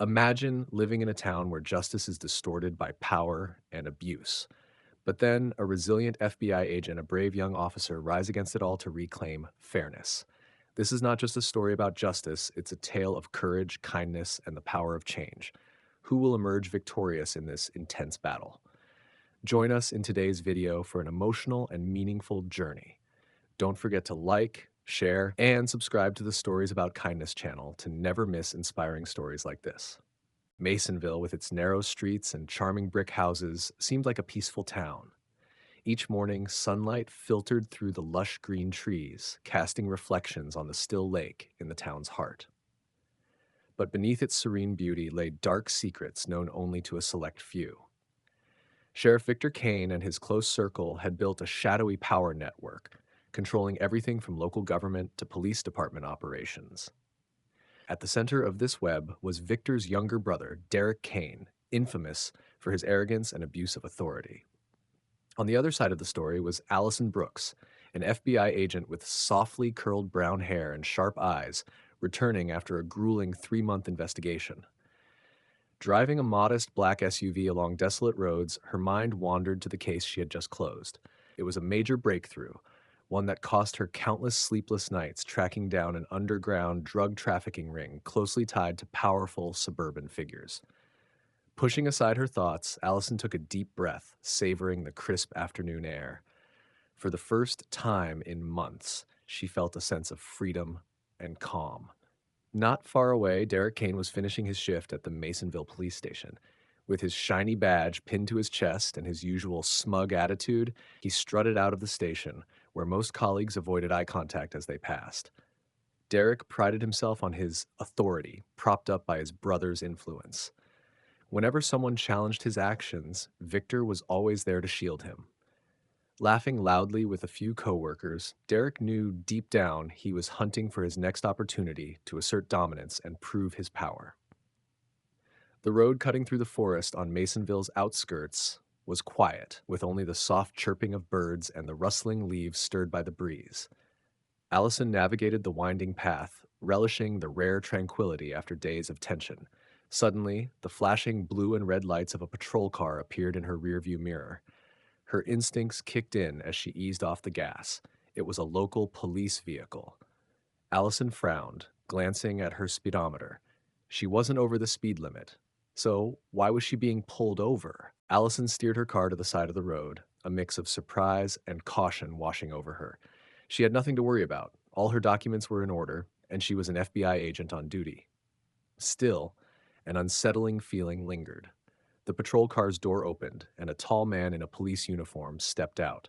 Imagine living in a town where justice is distorted by power and abuse. But then a resilient FBI agent, a brave young officer, rise against it all to reclaim fairness. This is not just a story about justice, it's a tale of courage, kindness, and the power of change. Who will emerge victorious in this intense battle? Join us in today's video for an emotional and meaningful journey. Don't forget to like, share, and subscribe to the Stories About Kindness channel to never miss inspiring stories like this. Masonville, with its narrow streets and charming brick houses, seemed like a peaceful town. Each morning, sunlight filtered through the lush green trees, casting reflections on the still lake in the town's heart. But beneath its serene beauty lay dark secrets known only to a select few. Sheriff Victor Kane and his close circle had built a shadowy power network, controlling everything from local government to police department operations. At the center of this web was Victor's younger brother, Derek Kane, infamous for his arrogance and abuse of authority. On the other side of the story was Allison Brooks, an FBI agent with softly curled brown hair and sharp eyes, returning after a grueling 3-month investigation. Driving a modest black SUV along desolate roads, her mind wandered to the case she had just closed. It was a major breakthrough, one that cost her countless sleepless nights tracking down an underground drug trafficking ring closely tied to powerful suburban figures. Pushing aside her thoughts, Allison took a deep breath, savoring the crisp afternoon air. For the first time in months, she felt a sense of freedom and calm. Not far away, Derek Kane was finishing his shift at the Masonville police station. With his shiny badge pinned to his chest and his usual smug attitude, he strutted out of the station, where most colleagues avoided eye contact as they passed. Derek prided himself on his authority, propped up by his brother's influence. Whenever someone challenged his actions, Victor was always there to shield him. Laughing loudly with a few coworkers, Derek knew deep down he was hunting for his next opportunity to assert dominance and prove his power. The road cutting through the forest on Masonville's outskirts was quiet, with only the soft chirping of birds and the rustling leaves stirred by the breeze. Allison navigated the winding path, relishing the rare tranquility after days of tension. Suddenly, the flashing blue and red lights of a patrol car appeared in her rearview mirror. Her instincts kicked in as she eased off the gas. It was a local police vehicle. Allison frowned, glancing at her speedometer. She wasn't over the speed limit. So, why was she being pulled over? Allison steered her car to the side of the road, a mix of surprise and caution washing over her. She had nothing to worry about. All her documents were in order, and she was an FBI agent on duty. Still, an unsettling feeling lingered. The patrol car's door opened, and a tall man in a police uniform stepped out.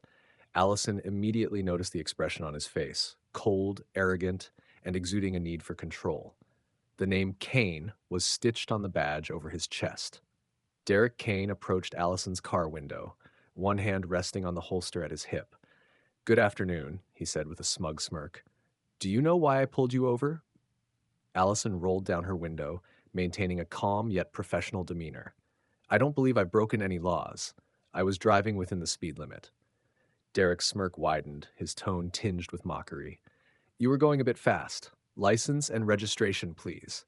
Allison immediately noticed the expression on his face, cold, arrogant, and exuding a need for control. The name Kane was stitched on the badge over his chest. Derek Kane approached Allison's car window, one hand resting on the holster at his hip. "Good afternoon," he said with a smug smirk. "Do you know why I pulled you over?" Allison rolled down her window, maintaining a calm yet professional demeanor. "I don't believe I've broken any laws. I was driving within the speed limit." Derek's smirk widened, his tone tinged with mockery. "You were going a bit fast. License and registration, please."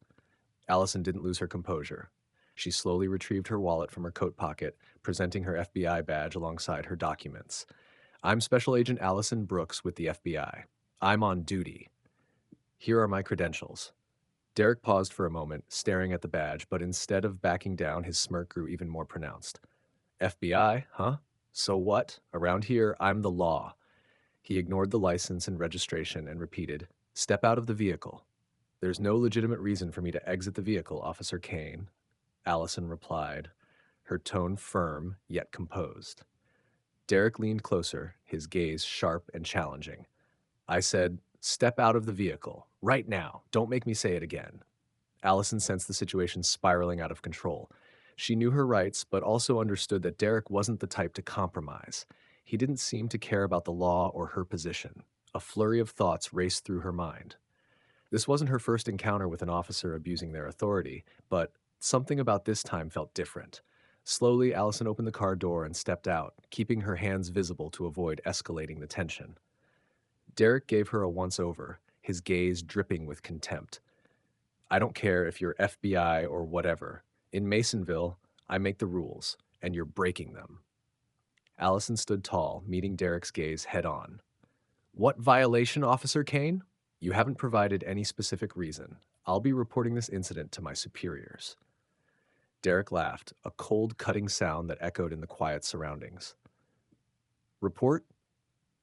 Allison didn't lose her composure. She slowly retrieved her wallet from her coat pocket, presenting her FBI badge alongside her documents. "I'm Special Agent Allison Brooks with the FBI. I'm on duty. Here are my credentials." Derek paused for a moment, staring at the badge, but instead of backing down, his smirk grew even more pronounced. "FBI, huh? So what? Around here, I'm the law." He ignored the license and registration and repeated, "Step out of the vehicle." "There's no legitimate reason for me to exit the vehicle, Officer Kane," Allison replied, her tone firm yet composed. Derek leaned closer, his gaze sharp and challenging. "I said, step out of the vehicle, right now. Don't make me say it again." Allison sensed the situation spiraling out of control. She knew her rights, but also understood that Derek wasn't the type to compromise. He didn't seem to care about the law or her position. A flurry of thoughts raced through her mind. This wasn't her first encounter with an officer abusing their authority, but something about this time felt different. Slowly, Allison opened the car door and stepped out, keeping her hands visible to avoid escalating the tension. Derek gave her a once-over, his gaze dripping with contempt. I don't care if you're FBI or whatever. In Masonville, I make the rules, and you're breaking them. Allison stood tall, meeting Derek's gaze head on. What violation, Officer Kane? You haven't provided any specific reason. I'll be reporting this incident to my superiors. Derek laughed, a cold, cutting sound that echoed in the quiet surroundings. Report?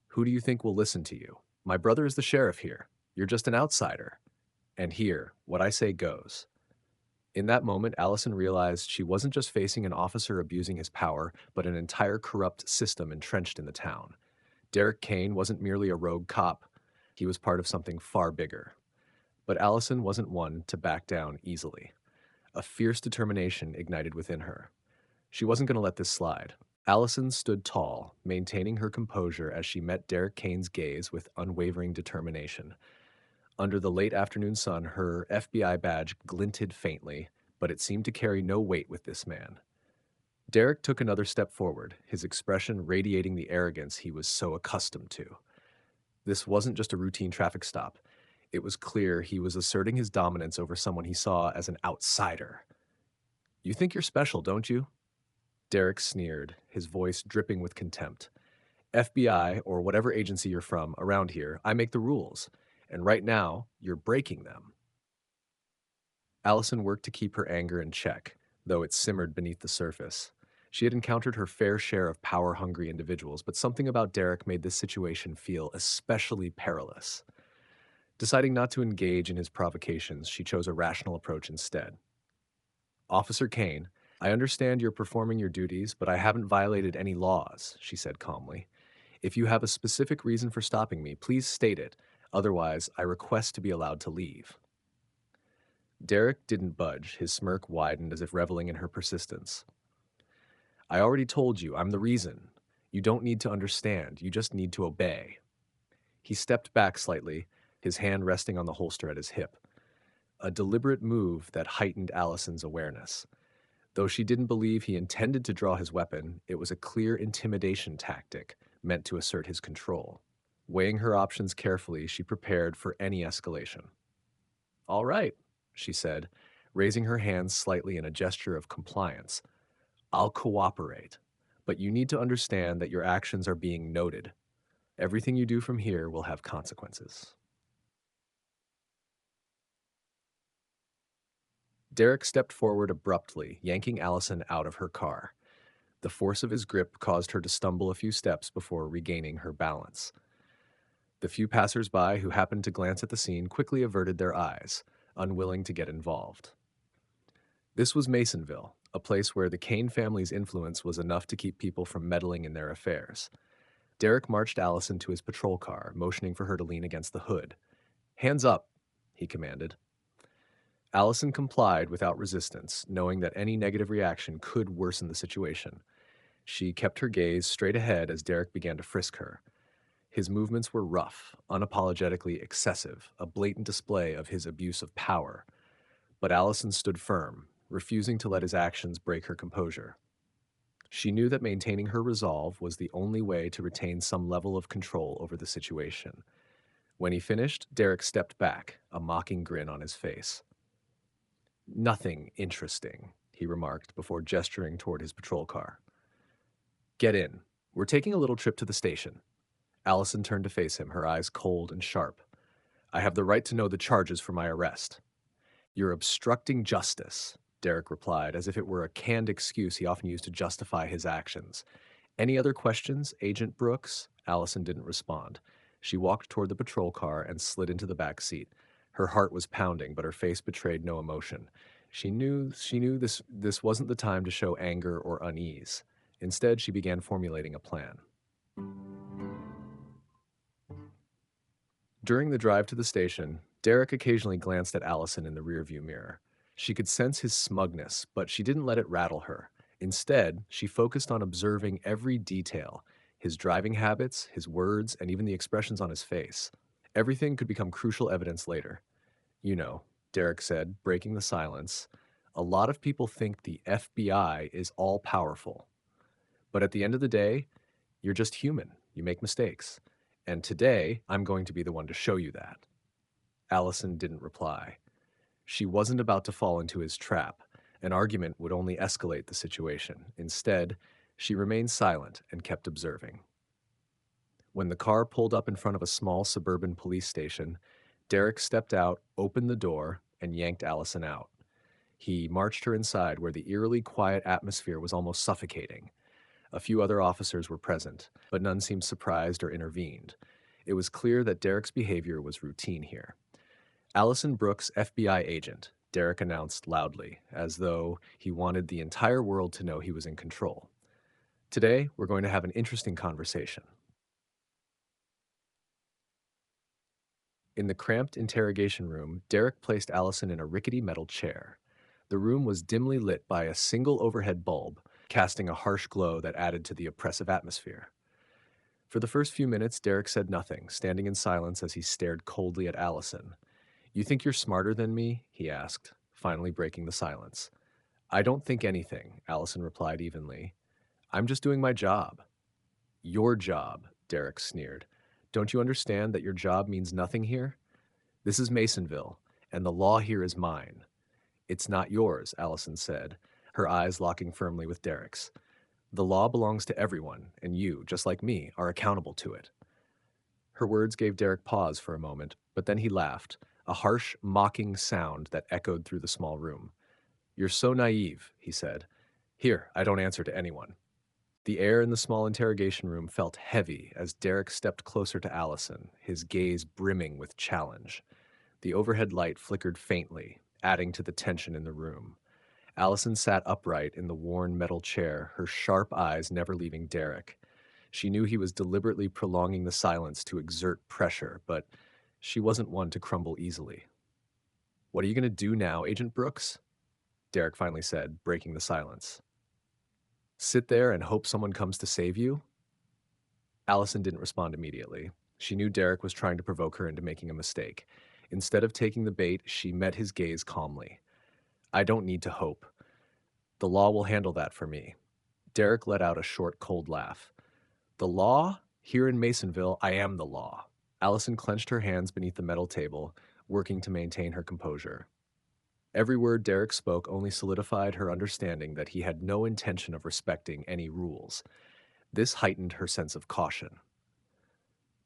Who do you think will listen to you? My brother is the sheriff here. You're just an outsider. And here, what I say goes. In that moment, Allison realized she wasn't just facing an officer abusing his power, but an entire corrupt system entrenched in the town. Derek Kane wasn't merely a rogue cop. He was part of something far bigger. But Allison wasn't one to back down easily. A fierce determination ignited within her. She wasn't going to let this slide. Allison stood tall, maintaining her composure as she met Derek Kane's gaze with unwavering determination. Under the late afternoon sun, her FBI badge glinted faintly, but it seemed to carry no weight with this man. Derek took another step forward, his expression radiating the arrogance he was so accustomed to. This wasn't just a routine traffic stop. It was clear he was asserting his dominance over someone he saw as an outsider. You think you're special, don't you? Derek sneered, his voice dripping with contempt. FBI, or whatever agency you're from, around here, I make the rules. And right now, you're breaking them. Allison worked to keep her anger in check, though it simmered beneath the surface. She had encountered her fair share of power-hungry individuals, but something about Derek made this situation feel especially perilous. Deciding not to engage in his provocations, she chose a rational approach instead. Officer Kane, I understand you're performing your duties, but I haven't violated any laws, she said calmly. If you have a specific reason for stopping me, please state it. Otherwise, I request to be allowed to leave. Derek didn't budge, his smirk widened as if reveling in her persistence. I already told you, I'm the reason. You don't need to understand, you just need to obey. He stepped back slightly, his hand resting on the holster at his hip. A deliberate move that heightened Allison's awareness. Though she didn't believe he intended to draw his weapon, it was a clear intimidation tactic meant to assert his control. Weighing her options carefully, she prepared for any escalation. All right, she said, raising her hands slightly in a gesture of compliance. I'll cooperate, but you need to understand that your actions are being noted. Everything you do from here will have consequences. Derek stepped forward abruptly, yanking Allison out of her car. The force of his grip caused her to stumble a few steps before regaining her balance. The few passers-by who happened to glance at the scene quickly averted their eyes, unwilling to get involved. This was Masonville, a place where the Kane family's influence was enough to keep people from meddling in their affairs. Derek marched Allison to his patrol car, motioning for her to lean against the hood. Hands up, he commanded. Allison complied without resistance, knowing that any negative reaction could worsen the situation. She kept her gaze straight ahead as Derek began to frisk her. His movements were rough, unapologetically excessive, a blatant display of his abuse of power. But Allison stood firm, refusing to let his actions break her composure. She knew that maintaining her resolve was the only way to retain some level of control over the situation. When he finished, Derek stepped back, a mocking grin on his face. Nothing interesting, he remarked before gesturing toward his patrol car. Get in. We're taking a little trip to the station. Allison turned to face him, her eyes cold and sharp. I have the right to know the charges for my arrest. You're obstructing justice, Derek replied, as if it were a canned excuse he often used to justify his actions. Any other questions, Agent Brooks? Allison didn't respond. She walked toward the patrol car and slid into the back seat. Her heart was pounding, but her face betrayed no emotion. She knew this wasn't the time to show anger or unease. Instead, she began formulating a plan. During the drive to the station, Derek occasionally glanced at Allison in the rearview mirror. She could sense his smugness, but she didn't let it rattle her. Instead, she focused on observing every detail, his driving habits, his words, and even the expressions on his face. Everything could become crucial evidence later. You know, Derek said, breaking the silence, a lot of people think the FBI is all-powerful. But at the end of the day, you're just human. You make mistakes. And today, I'm going to be the one to show you that. Allison didn't reply. She wasn't about to fall into his trap. An argument would only escalate the situation. Instead, she remained silent and kept observing. When the car pulled up in front of a small suburban police station, Derek stepped out, opened the door, and yanked Allison out. He marched her inside where the eerily quiet atmosphere was almost suffocating. A few other officers were present, but none seemed surprised or intervened. It was clear that Derek's behavior was routine here. Allison Brooks, FBI agent, Derek announced loudly, as though he wanted the entire world to know he was in control. Today, we're going to have an interesting conversation. In the cramped interrogation room, Derek placed Allison in a rickety metal chair. The room was dimly lit by a single overhead bulb, casting a harsh glow that added to the oppressive atmosphere. For the first few minutes, Derek said nothing, standing in silence as he stared coldly at Allison. "You think you're smarter than me?" he asked, finally breaking the silence. "I don't think anything," Allison replied evenly. "I'm just doing my job." "Your job," Derek sneered. "Don't you understand that your job means nothing here? This is Masonville, and the law here is mine." "It's not yours," Allison said, her eyes locking firmly with Derek's. "The law belongs to everyone, and you, just like me, are accountable to it." Her words gave Derek pause for a moment, but then he laughed, a harsh, mocking sound that echoed through the small room. "You're so naive," he said. "Here, I don't answer to anyone." The air in the small interrogation room felt heavy as Derek stepped closer to Allison, his gaze brimming with challenge. The overhead light flickered faintly, adding to the tension in the room. Allison sat upright in the worn metal chair, her sharp eyes never leaving Derek. She knew he was deliberately prolonging the silence to exert pressure, but she wasn't one to crumble easily. "What are you going to do now, Agent Brooks?" Derek finally said, breaking the silence. "Sit there and hope someone comes to save you?" Allison didn't respond immediately. She knew Derek was trying to provoke her into making a mistake. Instead of taking the bait, she met his gaze calmly. "I don't need to hope. The law will handle that for me." Derek let out a short, cold laugh. "The law? Here in Masonville, I am the law." Allison clenched her hands beneath the metal table, working to maintain her composure. Every word Derek spoke only solidified her understanding that he had no intention of respecting any rules. This heightened her sense of caution.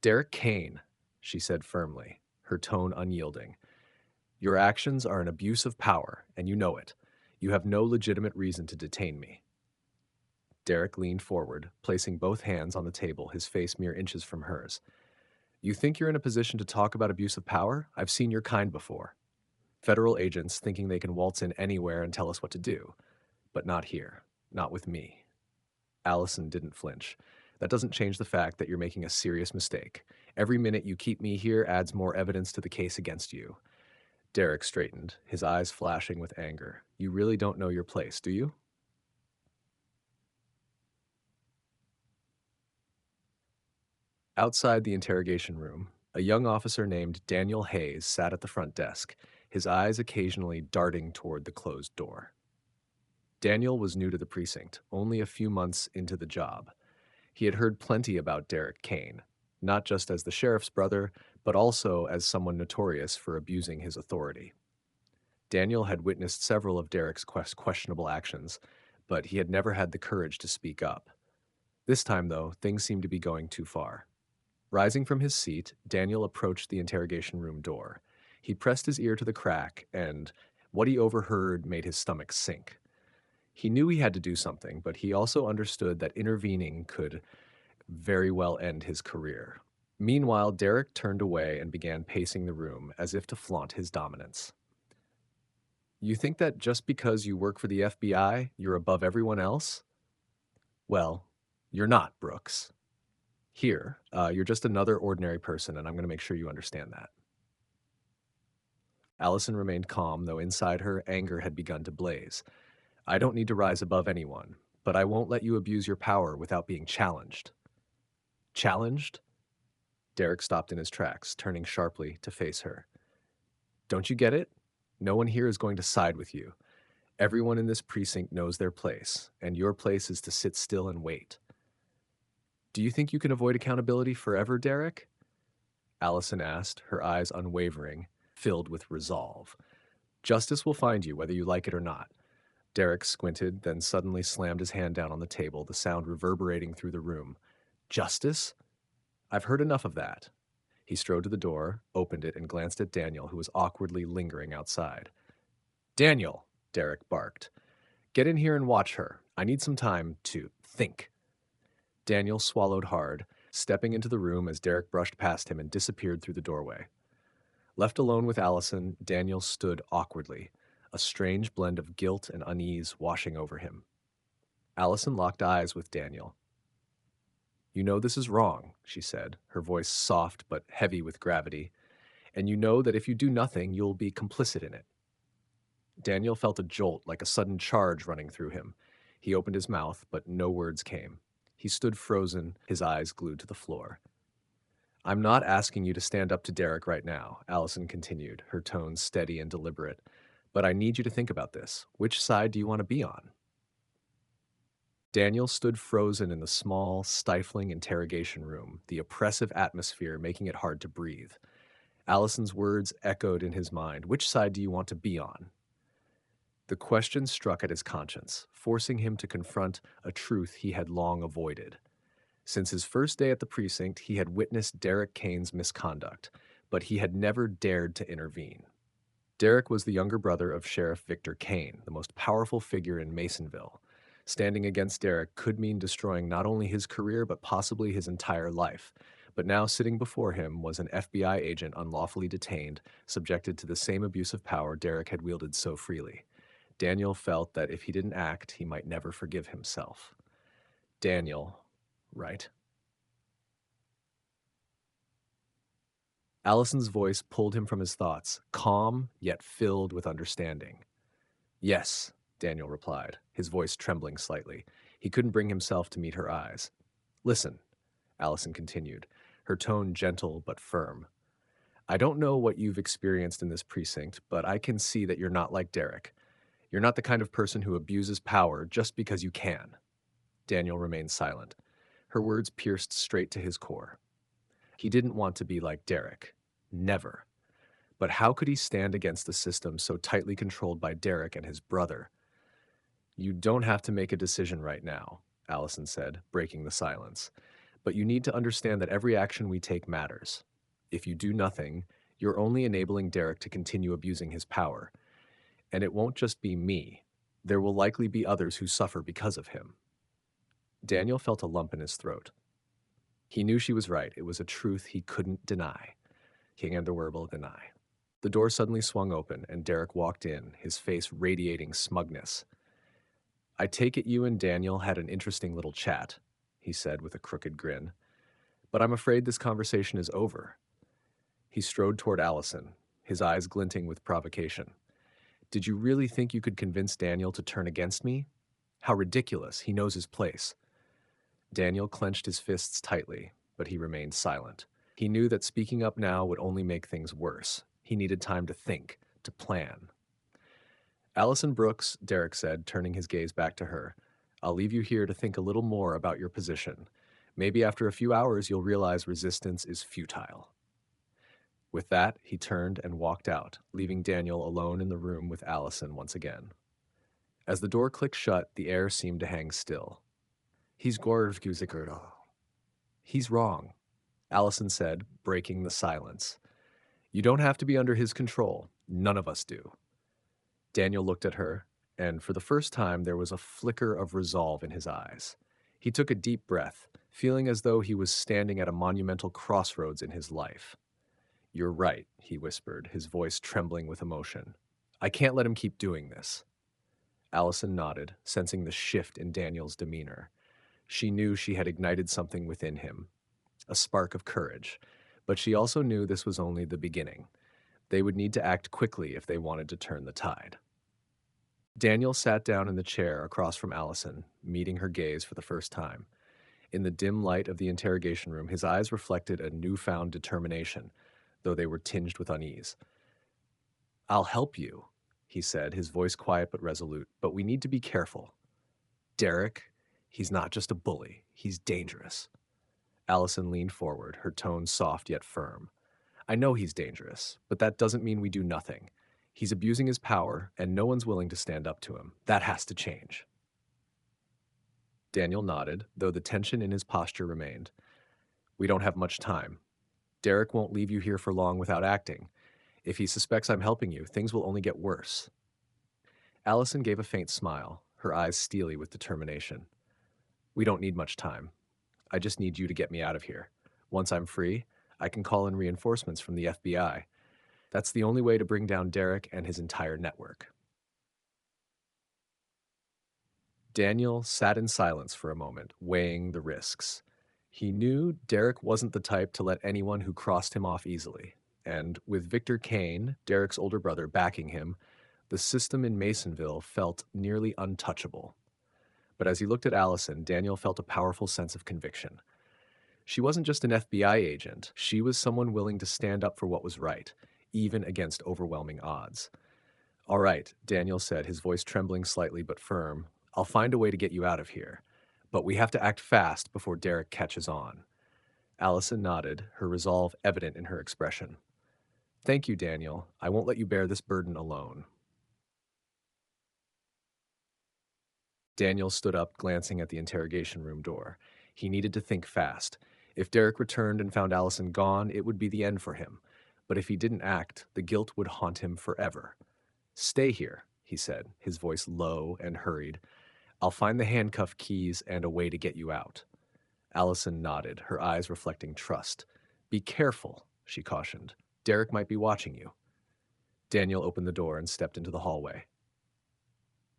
"Derek Kane," she said firmly, her tone unyielding. "Your actions are an abuse of power, and you know it. You have no legitimate reason to detain me." Derek leaned forward, placing both hands on the table, his face mere inches from hers. "You think you're in a position to talk about abuse of power? I've seen your kind before. Federal agents thinking they can waltz in anywhere and tell us what to do. But not here. Not with me." Allison didn't flinch. "That doesn't change the fact that you're making a serious mistake. Every minute you keep me here adds more evidence to the case against you." Derek straightened, his eyes flashing with anger. "You really don't know your place, do you?" Outside the interrogation room, a young officer named Daniel Hayes sat at the front desk, his eyes occasionally darting toward the closed door. Daniel was new to the precinct, only a few months into the job. He had heard plenty about Derek Kane, not just as the sheriff's brother, but also as someone notorious for abusing his authority. Daniel had witnessed several of Derek's questionable actions, but he had never had the courage to speak up. This time, though, things seemed to be going too far. Rising from his seat, Daniel approached the interrogation room door. He pressed his ear to the crack, and what he overheard made his stomach sink. He knew he had to do something, but he also understood that intervening could very well end his career. Meanwhile, Derek turned away and began pacing the room as if to flaunt his dominance. "You think that just because you work for the FBI, you're above everyone else? Well, you're not, Brooks. Here, you're just another ordinary person, and I'm going to make sure you understand that." Allison remained calm, though inside her, anger had begun to blaze. "I don't need to rise above anyone, but I won't let you abuse your power without being challenged." "Challenged?" Derek stopped in his tracks, turning sharply to face her. "Don't you get it? No one here is going to side with you. Everyone in this precinct knows their place, and your place is to sit still and wait." "Do you think you can avoid accountability forever, Derek?" Allison asked, her eyes unwavering, filled with resolve. Justice will find you, whether you like it or not. Derek squinted, then suddenly slammed his hand down on the table, the sound reverberating through the room. Justice? I've heard enough of that. He strode to the door, opened it, and glanced at Daniel, who was awkwardly lingering outside. Daniel, Derek barked. Get in here and watch her. I need some time to think. Daniel swallowed hard, stepping into the room as Derek brushed past him and disappeared through the doorway. Left alone with Allison, Daniel stood awkwardly, a strange blend of guilt and unease washing over him. Allison locked eyes with Daniel. You know this is wrong, she said, her voice soft but heavy with gravity, and you know that if you do nothing, you'll be complicit in it. Daniel felt a jolt like a sudden charge running through him. He opened his mouth, but no words came. He stood frozen, his eyes glued to the floor. I'm not asking you to stand up to Derek right now, Allison continued, her tone steady and deliberate. But I need you to think about this. Which side do you want to be on? Daniel stood frozen in the small, stifling interrogation room, the oppressive atmosphere making it hard to breathe. Allison's words echoed in his mind. Which side do you want to be on? The question struck at his conscience, forcing him to confront a truth he had long avoided. Since his first day at the precinct, he had witnessed Derek Kane's misconduct, but he had never dared to intervene. Derek was the younger brother of Sheriff Victor Kane, the most powerful figure in Masonville. Standing against Derek could mean destroying not only his career but possibly his entire life. But now sitting before him was an FBI agent unlawfully detained, subjected to the same abuse of power Derek had wielded so freely. Daniel felt that if he didn't act, he might never forgive himself. Daniel, right? Allison's voice pulled him from his thoughts, calm yet filled with understanding. Yes, Daniel replied, his voice trembling slightly. He couldn't bring himself to meet her eyes. Listen, Allison continued, her tone gentle but firm. I don't know what you've experienced in this precinct, but I can see that you're not like Derek. You're not the kind of person who abuses power just because you can. Daniel remained silent. Her words pierced straight to his core. He didn't want to be like Derek. Never. But how could he stand against a system so tightly controlled by Derek and his brother? You don't have to make a decision right now, Allison said, breaking the silence. But you need to understand that every action we take matters. If you do nothing, you're only enabling Derek to continue abusing his power. And it won't just be me. There will likely be others who suffer because of him. Daniel felt a lump in his throat. He knew she was right. It was a truth he couldn't deny. King and the Werble deny. The door suddenly swung open, and Derek walked in, his face radiating smugness. I take it you and Daniel had an interesting little chat, he said with a crooked grin. But I'm afraid this conversation is over. He strode toward Allison, his eyes glinting with provocation. Did you really think you could convince Daniel to turn against me? How ridiculous. He knows his place. Daniel clenched his fists tightly, but he remained silent. He knew that speaking up now would only make things worse. He needed time to think, to plan. Allison Brooks, Derek said, turning his gaze back to her, I'll leave you here to think a little more about your position. Maybe after a few hours you'll realize resistance is futile. With that, he turned and walked out, leaving Daniel alone in the room with Allison once again. As the door clicked shut, the air seemed to hang still. He's wrong, Allison said, breaking the silence. You don't have to be under his control. None of us do. Daniel looked at her, and for the first time there was a flicker of resolve in his eyes. He took a deep breath, feeling as though he was standing at a monumental crossroads in his life. You're right, he whispered, his voice trembling with emotion. I can't let him keep doing this. Allison nodded, sensing the shift in Daniel's demeanor. She knew she had ignited something within him, a spark of courage, but she also knew this was only the beginning. They would need to act quickly if they wanted to turn the tide. Daniel sat down in the chair across from Allison, meeting her gaze for the first time. In the dim light of the interrogation room, his eyes reflected a newfound determination, though they were tinged with unease. I'll help you, he said, his voice quiet but resolute, but we need to be careful. Derek, he's not just a bully, he's dangerous. Allison leaned forward, her tone soft yet firm. I know he's dangerous, but that doesn't mean we do nothing. He's abusing his power, and no one's willing to stand up to him. That has to change. Daniel nodded, though the tension in his posture remained. We don't have much time. Derek won't leave you here for long without acting. If he suspects I'm helping you, things will only get worse. Allison gave a faint smile, her eyes steely with determination. We don't need much time. I just need you to get me out of here. Once I'm free, I can call in reinforcements from the FBI. That's the only way to bring down Derek and his entire network. Daniel sat in silence for a moment, weighing the risks. He knew Derek wasn't the type to let anyone who crossed him off easily. And with Victor Kane, Derek's older brother, backing him, the system in Masonville felt nearly untouchable. But as he looked at Allison, Daniel felt a powerful sense of conviction. She wasn't just an FBI agent, she was someone willing to stand up for what was right, even against overwhelming odds. All right, Daniel said, his voice trembling slightly but firm. I'll find a way to get you out of here. But we have to act fast before Derek catches on. Allison nodded, her resolve evident in her expression. Thank you, Daniel. I won't let you bear this burden alone. Daniel stood up, glancing at the interrogation room door. He needed to think fast. If Derek returned and found Allison gone, it would be the end for him. But if he didn't act, the guilt would haunt him forever. Stay here, he said, his voice low and hurried. I'll find the handcuff keys and a way to get you out. Allison nodded, her eyes reflecting trust. Be careful, she cautioned. Derek might be watching you. Daniel opened the door and stepped into the hallway.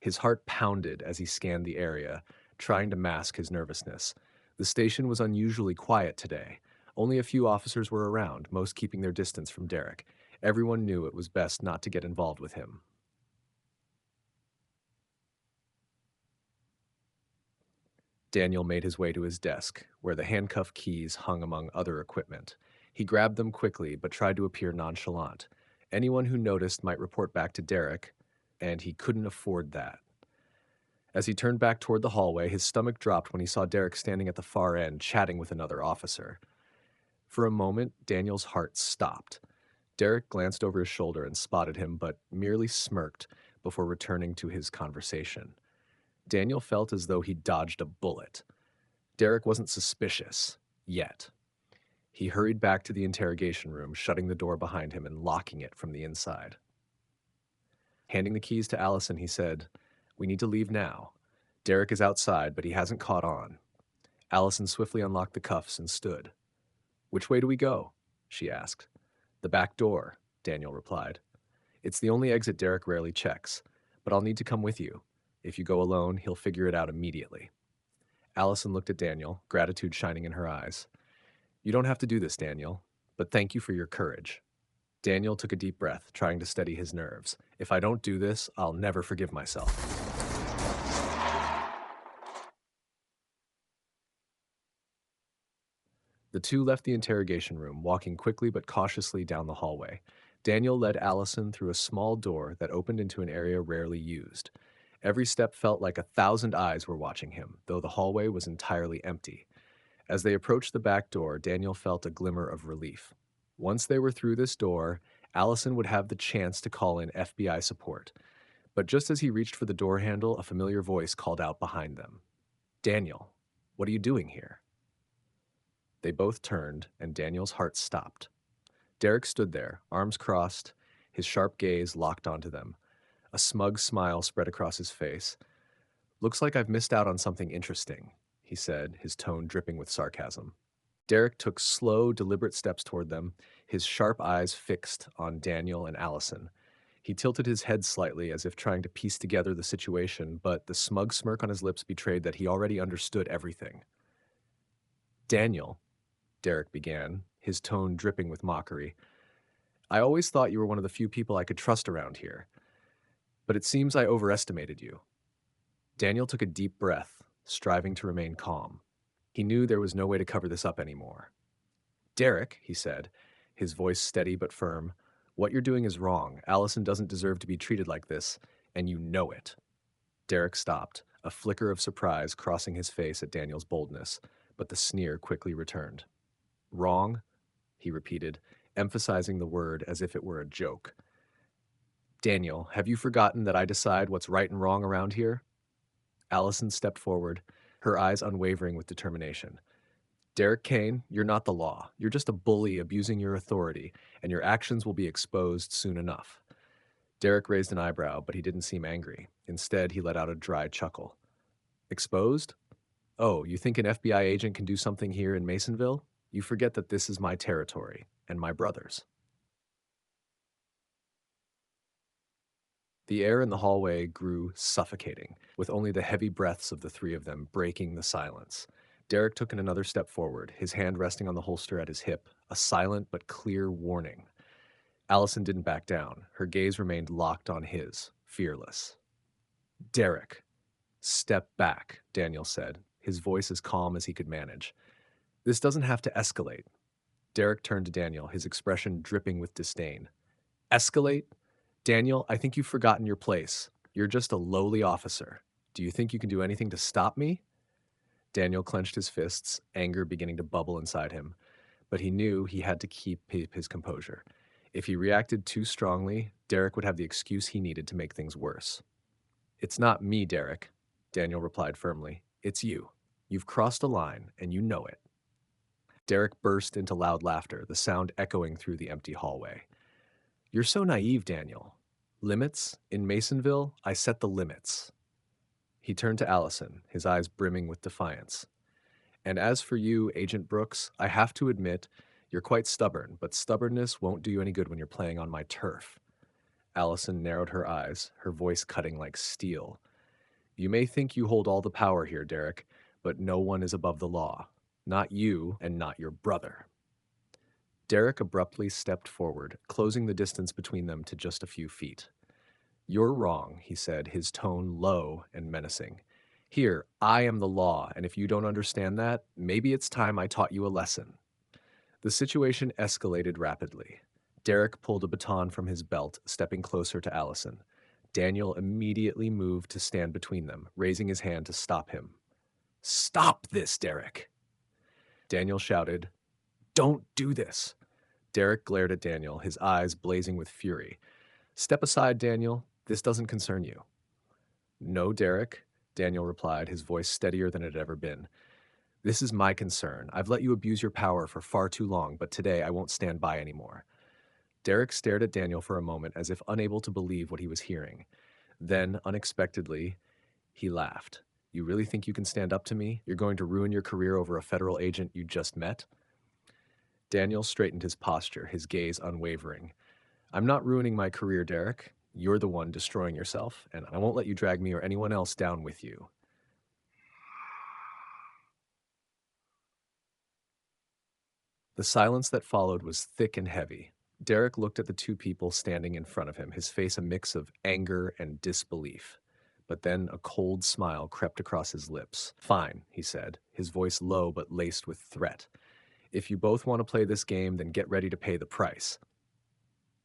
His heart pounded as he scanned the area, trying to mask his nervousness. The station was unusually quiet today. Only a few officers were around, most keeping their distance from Derek. Everyone knew it was best not to get involved with him. Daniel made his way to his desk, where the handcuff keys hung among other equipment. He grabbed them quickly, but tried to appear nonchalant. Anyone who noticed might report back to Derek, and he couldn't afford that. As he turned back toward the hallway, his stomach dropped when he saw Derek standing at the far end, chatting with another officer. For a moment, Daniel's heart stopped. Derek glanced over his shoulder and spotted him, but merely smirked before returning to his conversation. Daniel felt as though he'd dodged a bullet. Derek wasn't suspicious, yet. He hurried back to the interrogation room, shutting the door behind him and locking it from the inside. Handing the keys to Allison, he said, We need to leave now. Derek is outside, but he hasn't caught on. Allison swiftly unlocked the cuffs and stood. Which way do we go? She asked. The back door, Daniel replied. It's the only exit Derek rarely checks, but I'll need to come with you. If you go alone, he'll figure it out immediately. Allison looked at Daniel, gratitude shining in her eyes. You don't have to do this, Daniel, but thank you for your courage. Daniel took a deep breath, trying to steady his nerves. If I don't do this, I'll never forgive myself. The two left the interrogation room, walking quickly but cautiously down the hallway. Daniel led Allison through a small door that opened into an area rarely used. Every step felt like 1,000 eyes were watching him, though the hallway was entirely empty. As they approached the back door, Daniel felt a glimmer of relief. Once they were through this door, Allison would have the chance to call in FBI support. But just as he reached for the door handle, a familiar voice called out behind them. Daniel, what are you doing here? They both turned, and Daniel's heart stopped. Derek stood there, arms crossed, his sharp gaze locked onto them. A smug smile spread across his face. Looks like I've missed out on something interesting, he said, his tone dripping with sarcasm. Derek took slow, deliberate steps toward them, his sharp eyes fixed on Daniel and Allison. He tilted his head slightly as if trying to piece together the situation, but the smug smirk on his lips betrayed that he already understood everything. Daniel, Derek began, his tone dripping with mockery, I always thought you were one of the few people I could trust around here, but it seems I overestimated you. Daniel took a deep breath, striving to remain calm. He knew there was no way to cover this up anymore. Derek, he said, his voice steady but firm, what you're doing is wrong. Allison doesn't deserve to be treated like this, and you know it. Derek stopped, a flicker of surprise crossing his face at Daniel's boldness, but the sneer quickly returned. Wrong? He repeated, emphasizing the word as if it were a joke. Daniel, have you forgotten that I decide what's right and wrong around here? Allison stepped forward, her eyes unwavering with determination. Derek Kane, you're not the law. You're just a bully abusing your authority, and your actions will be exposed soon enough. Derek raised an eyebrow, but he didn't seem angry. Instead, he let out a dry chuckle. Exposed? Oh, you think an FBI agent can do something here in Masonville? You forget that this is my territory, and my brother's. The air in the hallway grew suffocating, with only the heavy breaths of the three of them breaking the silence. Derek took another step forward, his hand resting on the holster at his hip, a silent but clear warning. Allison didn't back down. Her gaze remained locked on his, fearless. Derek, step back, Daniel said, his voice as calm as he could manage. This doesn't have to escalate. Derek turned to Daniel, his expression dripping with disdain. Escalate? Daniel, I think you've forgotten your place. You're just a lowly officer. Do you think you can do anything to stop me? Daniel clenched his fists, anger beginning to bubble inside him, but he knew he had to keep his composure. If he reacted too strongly, Derek would have the excuse he needed to make things worse. It's not me, Derek, Daniel replied firmly. It's you. You've crossed a line, and you know it. Derek burst into loud laughter, the sound echoing through the empty hallway. You're so naive, Daniel. Limits? In Masonville, I set the limits. He turned to Allison, his eyes brimming with defiance. And as for you, Agent Brooks, I have to admit, you're quite stubborn, but stubbornness won't do you any good when you're playing on my turf. Allison narrowed her eyes, her voice cutting like steel. You may think you hold all the power here, Derek, but no one is above the law. Not you, and not your brother. Derek abruptly stepped forward, closing the distance between them to just a few feet. You're wrong, he said, his tone low and menacing. Here, I am the law, and if you don't understand that, maybe it's time I taught you a lesson. The situation escalated rapidly. Derek pulled a baton from his belt, stepping closer to Allison. Daniel immediately moved to stand between them, raising his hand to stop him. Stop this, Derek! Daniel shouted, Don't do this! Derek glared at Daniel, his eyes blazing with fury. Step aside, Daniel. This doesn't concern you. No, Derek, Daniel replied, his voice steadier than it had ever been. This is my concern. I've let you abuse your power for far too long, but today I won't stand by anymore. Derek stared at Daniel for a moment as if unable to believe what he was hearing. Then, unexpectedly, he laughed. You really think you can stand up to me? You're going to ruin your career over a federal agent you just met? Daniel straightened his posture, his gaze unwavering. I'm not ruining my career, Derek. You're the one destroying yourself, and I won't let you drag me or anyone else down with you. The silence that followed was thick and heavy. Derek looked at the two people standing in front of him, his face a mix of anger and disbelief. But then a cold smile crept across his lips. Fine, he said, his voice low but laced with threat. If you both want to play this game, then get ready to pay the price.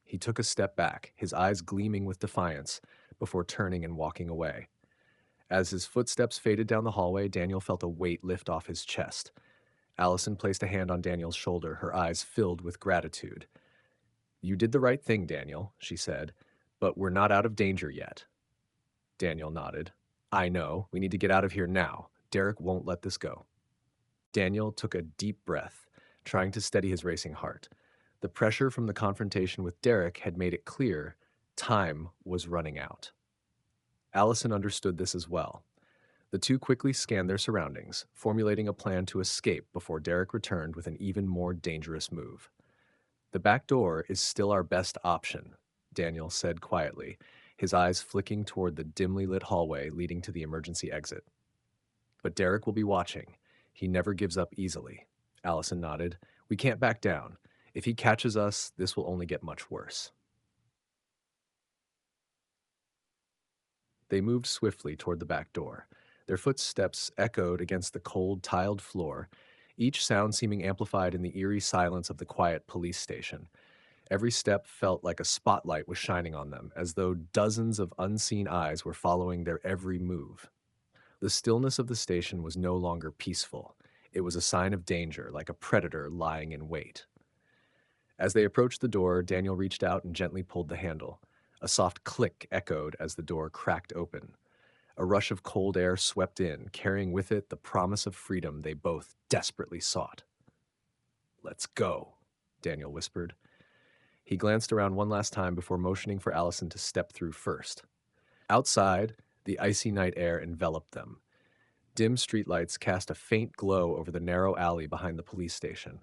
He took a step back, his eyes gleaming with defiance, before turning and walking away. As his footsteps faded down the hallway, Daniel felt a weight lift off his chest. Allison placed a hand on Daniel's shoulder, her eyes filled with gratitude. You did the right thing, Daniel, she said, but we're not out of danger yet. Daniel nodded. I know. We need to get out of here now. Derek won't let this go. Daniel took a deep breath, trying to steady his racing heart. The pressure from the confrontation with Derek had made it clear time was running out. Allison understood this as well. The two quickly scanned their surroundings, formulating a plan to escape before Derek returned with an even more dangerous move. The back door is still our best option, Daniel said quietly, his eyes flicking toward the dimly lit hallway leading to the emergency exit. But Derek will be watching. He never gives up easily. Allison nodded. We can't back down. If he catches us, this will only get much worse. They moved swiftly toward the back door. Their footsteps echoed against the cold, tiled floor, each sound seeming amplified in the eerie silence of the quiet police station. Every step felt like a spotlight was shining on them, as though dozens of unseen eyes were following their every move. The stillness of the station was no longer peaceful. It was a sign of danger, like a predator lying in wait. As they approached the door, Daniel reached out and gently pulled the handle. A soft click echoed as the door cracked open. A rush of cold air swept in, carrying with it the promise of freedom they both desperately sought. "Let's go," Daniel whispered. He glanced around one last time before motioning for Allison to step through first. Outside, the icy night air enveloped them. Dim streetlights cast a faint glow over the narrow alley behind the police station.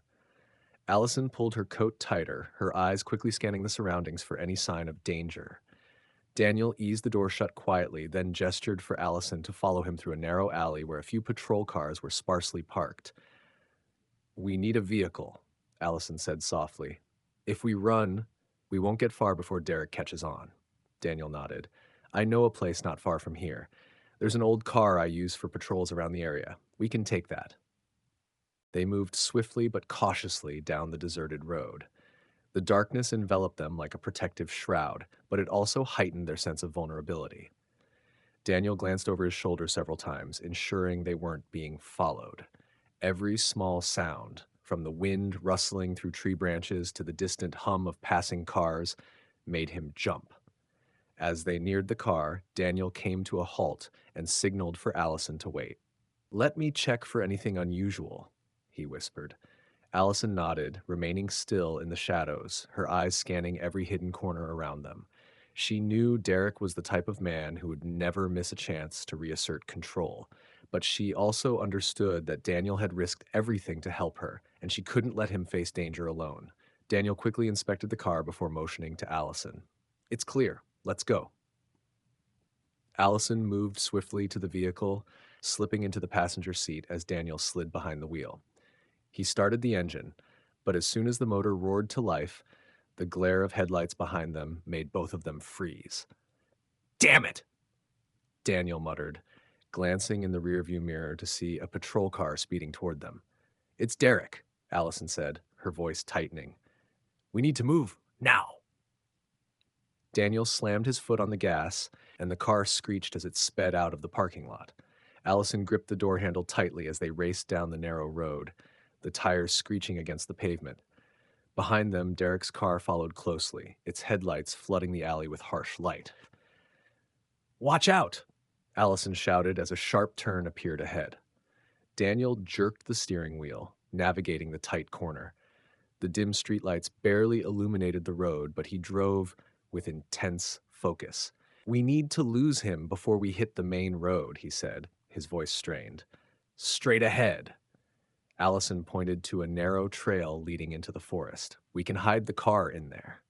Allison pulled her coat tighter, her eyes quickly scanning the surroundings for any sign of danger. Daniel eased the door shut quietly, then gestured for Allison to follow him through a narrow alley where a few patrol cars were sparsely parked. "We need a vehicle," Allison said softly. "If we run, we won't get far before Derek catches on." Daniel nodded. "I know a place not far from here. There's an old car I use for patrols around the area. We can take that." They moved swiftly but cautiously down the deserted road. The darkness enveloped them like a protective shroud, but it also heightened their sense of vulnerability. Daniel glanced over his shoulder several times, ensuring they weren't being followed. Every small sound, from the wind rustling through tree branches to the distant hum of passing cars, made him jump. As they neared the car, Daniel came to a halt and signaled for Allison to wait. "Let me check for anything unusual," he whispered. Allison nodded, remaining still in the shadows, her eyes scanning every hidden corner around them. She knew Derek was the type of man who would never miss a chance to reassert control, but she also understood that Daniel had risked everything to help her, and she couldn't let him face danger alone. Daniel quickly inspected the car before motioning to Allison. "It's clear. Let's go." Allison moved swiftly to the vehicle, slipping into the passenger seat as Daniel slid behind the wheel. He started the engine, but as soon as the motor roared to life, the glare of headlights behind them made both of them freeze. "Damn it!" Daniel muttered, glancing in the rearview mirror to see a patrol car speeding toward them. "It's Derek," Allison said, her voice tightening. "We need to move, now." Daniel slammed his foot on the gas, and the car screeched as it sped out of the parking lot. Allison gripped the door handle tightly as they raced down the narrow road, the tires screeching against the pavement. Behind them, Derek's car followed closely, its headlights flooding the alley with harsh light. "Watch out!" Allison shouted as a sharp turn appeared ahead. Daniel jerked the steering wheel, navigating the tight corner. The dim streetlights barely illuminated the road, but he drove with intense focus. "We need to lose him before we hit the main road," he said, his voice strained. "Straight ahead." Allison pointed to a narrow trail leading into the forest. "We can hide the car in there."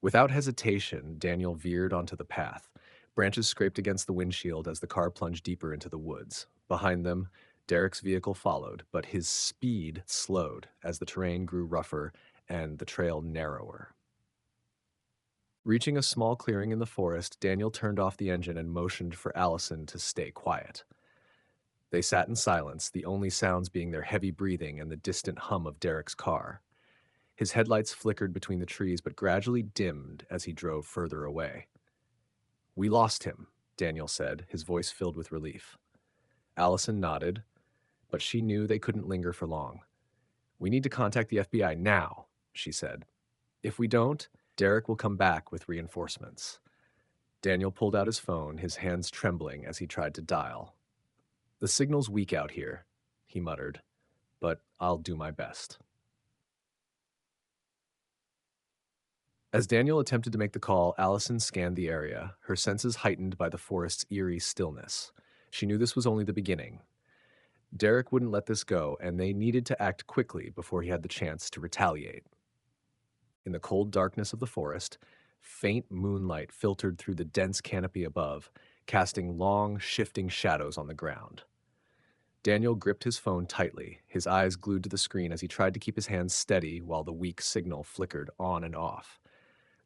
Without hesitation, Daniel veered onto the path. Branches scraped against the windshield as the car plunged deeper into the woods. Behind them, Derek's vehicle followed, but his speed slowed as the terrain grew rougher and the trail narrower. Reaching a small clearing in the forest, Daniel turned off the engine and motioned for Allison to stay quiet. They sat in silence, the only sounds being their heavy breathing and the distant hum of Derek's car. His headlights flickered between the trees but gradually dimmed as he drove further away. "We lost him," Daniel said, his voice filled with relief. Allison nodded, but she knew they couldn't linger for long. "We need to contact the FBI now," she said. "If we don't, Derek will come back with reinforcements." Daniel pulled out his phone, his hands trembling as he tried to dial. "The signal's weak out here," he muttered, "but I'll do my best." As Daniel attempted to make the call, Allison scanned the area, her senses heightened by the forest's eerie stillness. She knew this was only the beginning. Derek wouldn't let this go, and they needed to act quickly before he had the chance to retaliate. In the cold darkness of the forest, faint moonlight filtered through the dense canopy above, casting long, shifting shadows on the ground. Daniel gripped his phone tightly, his eyes glued to the screen as he tried to keep his hands steady while the weak signal flickered on and off.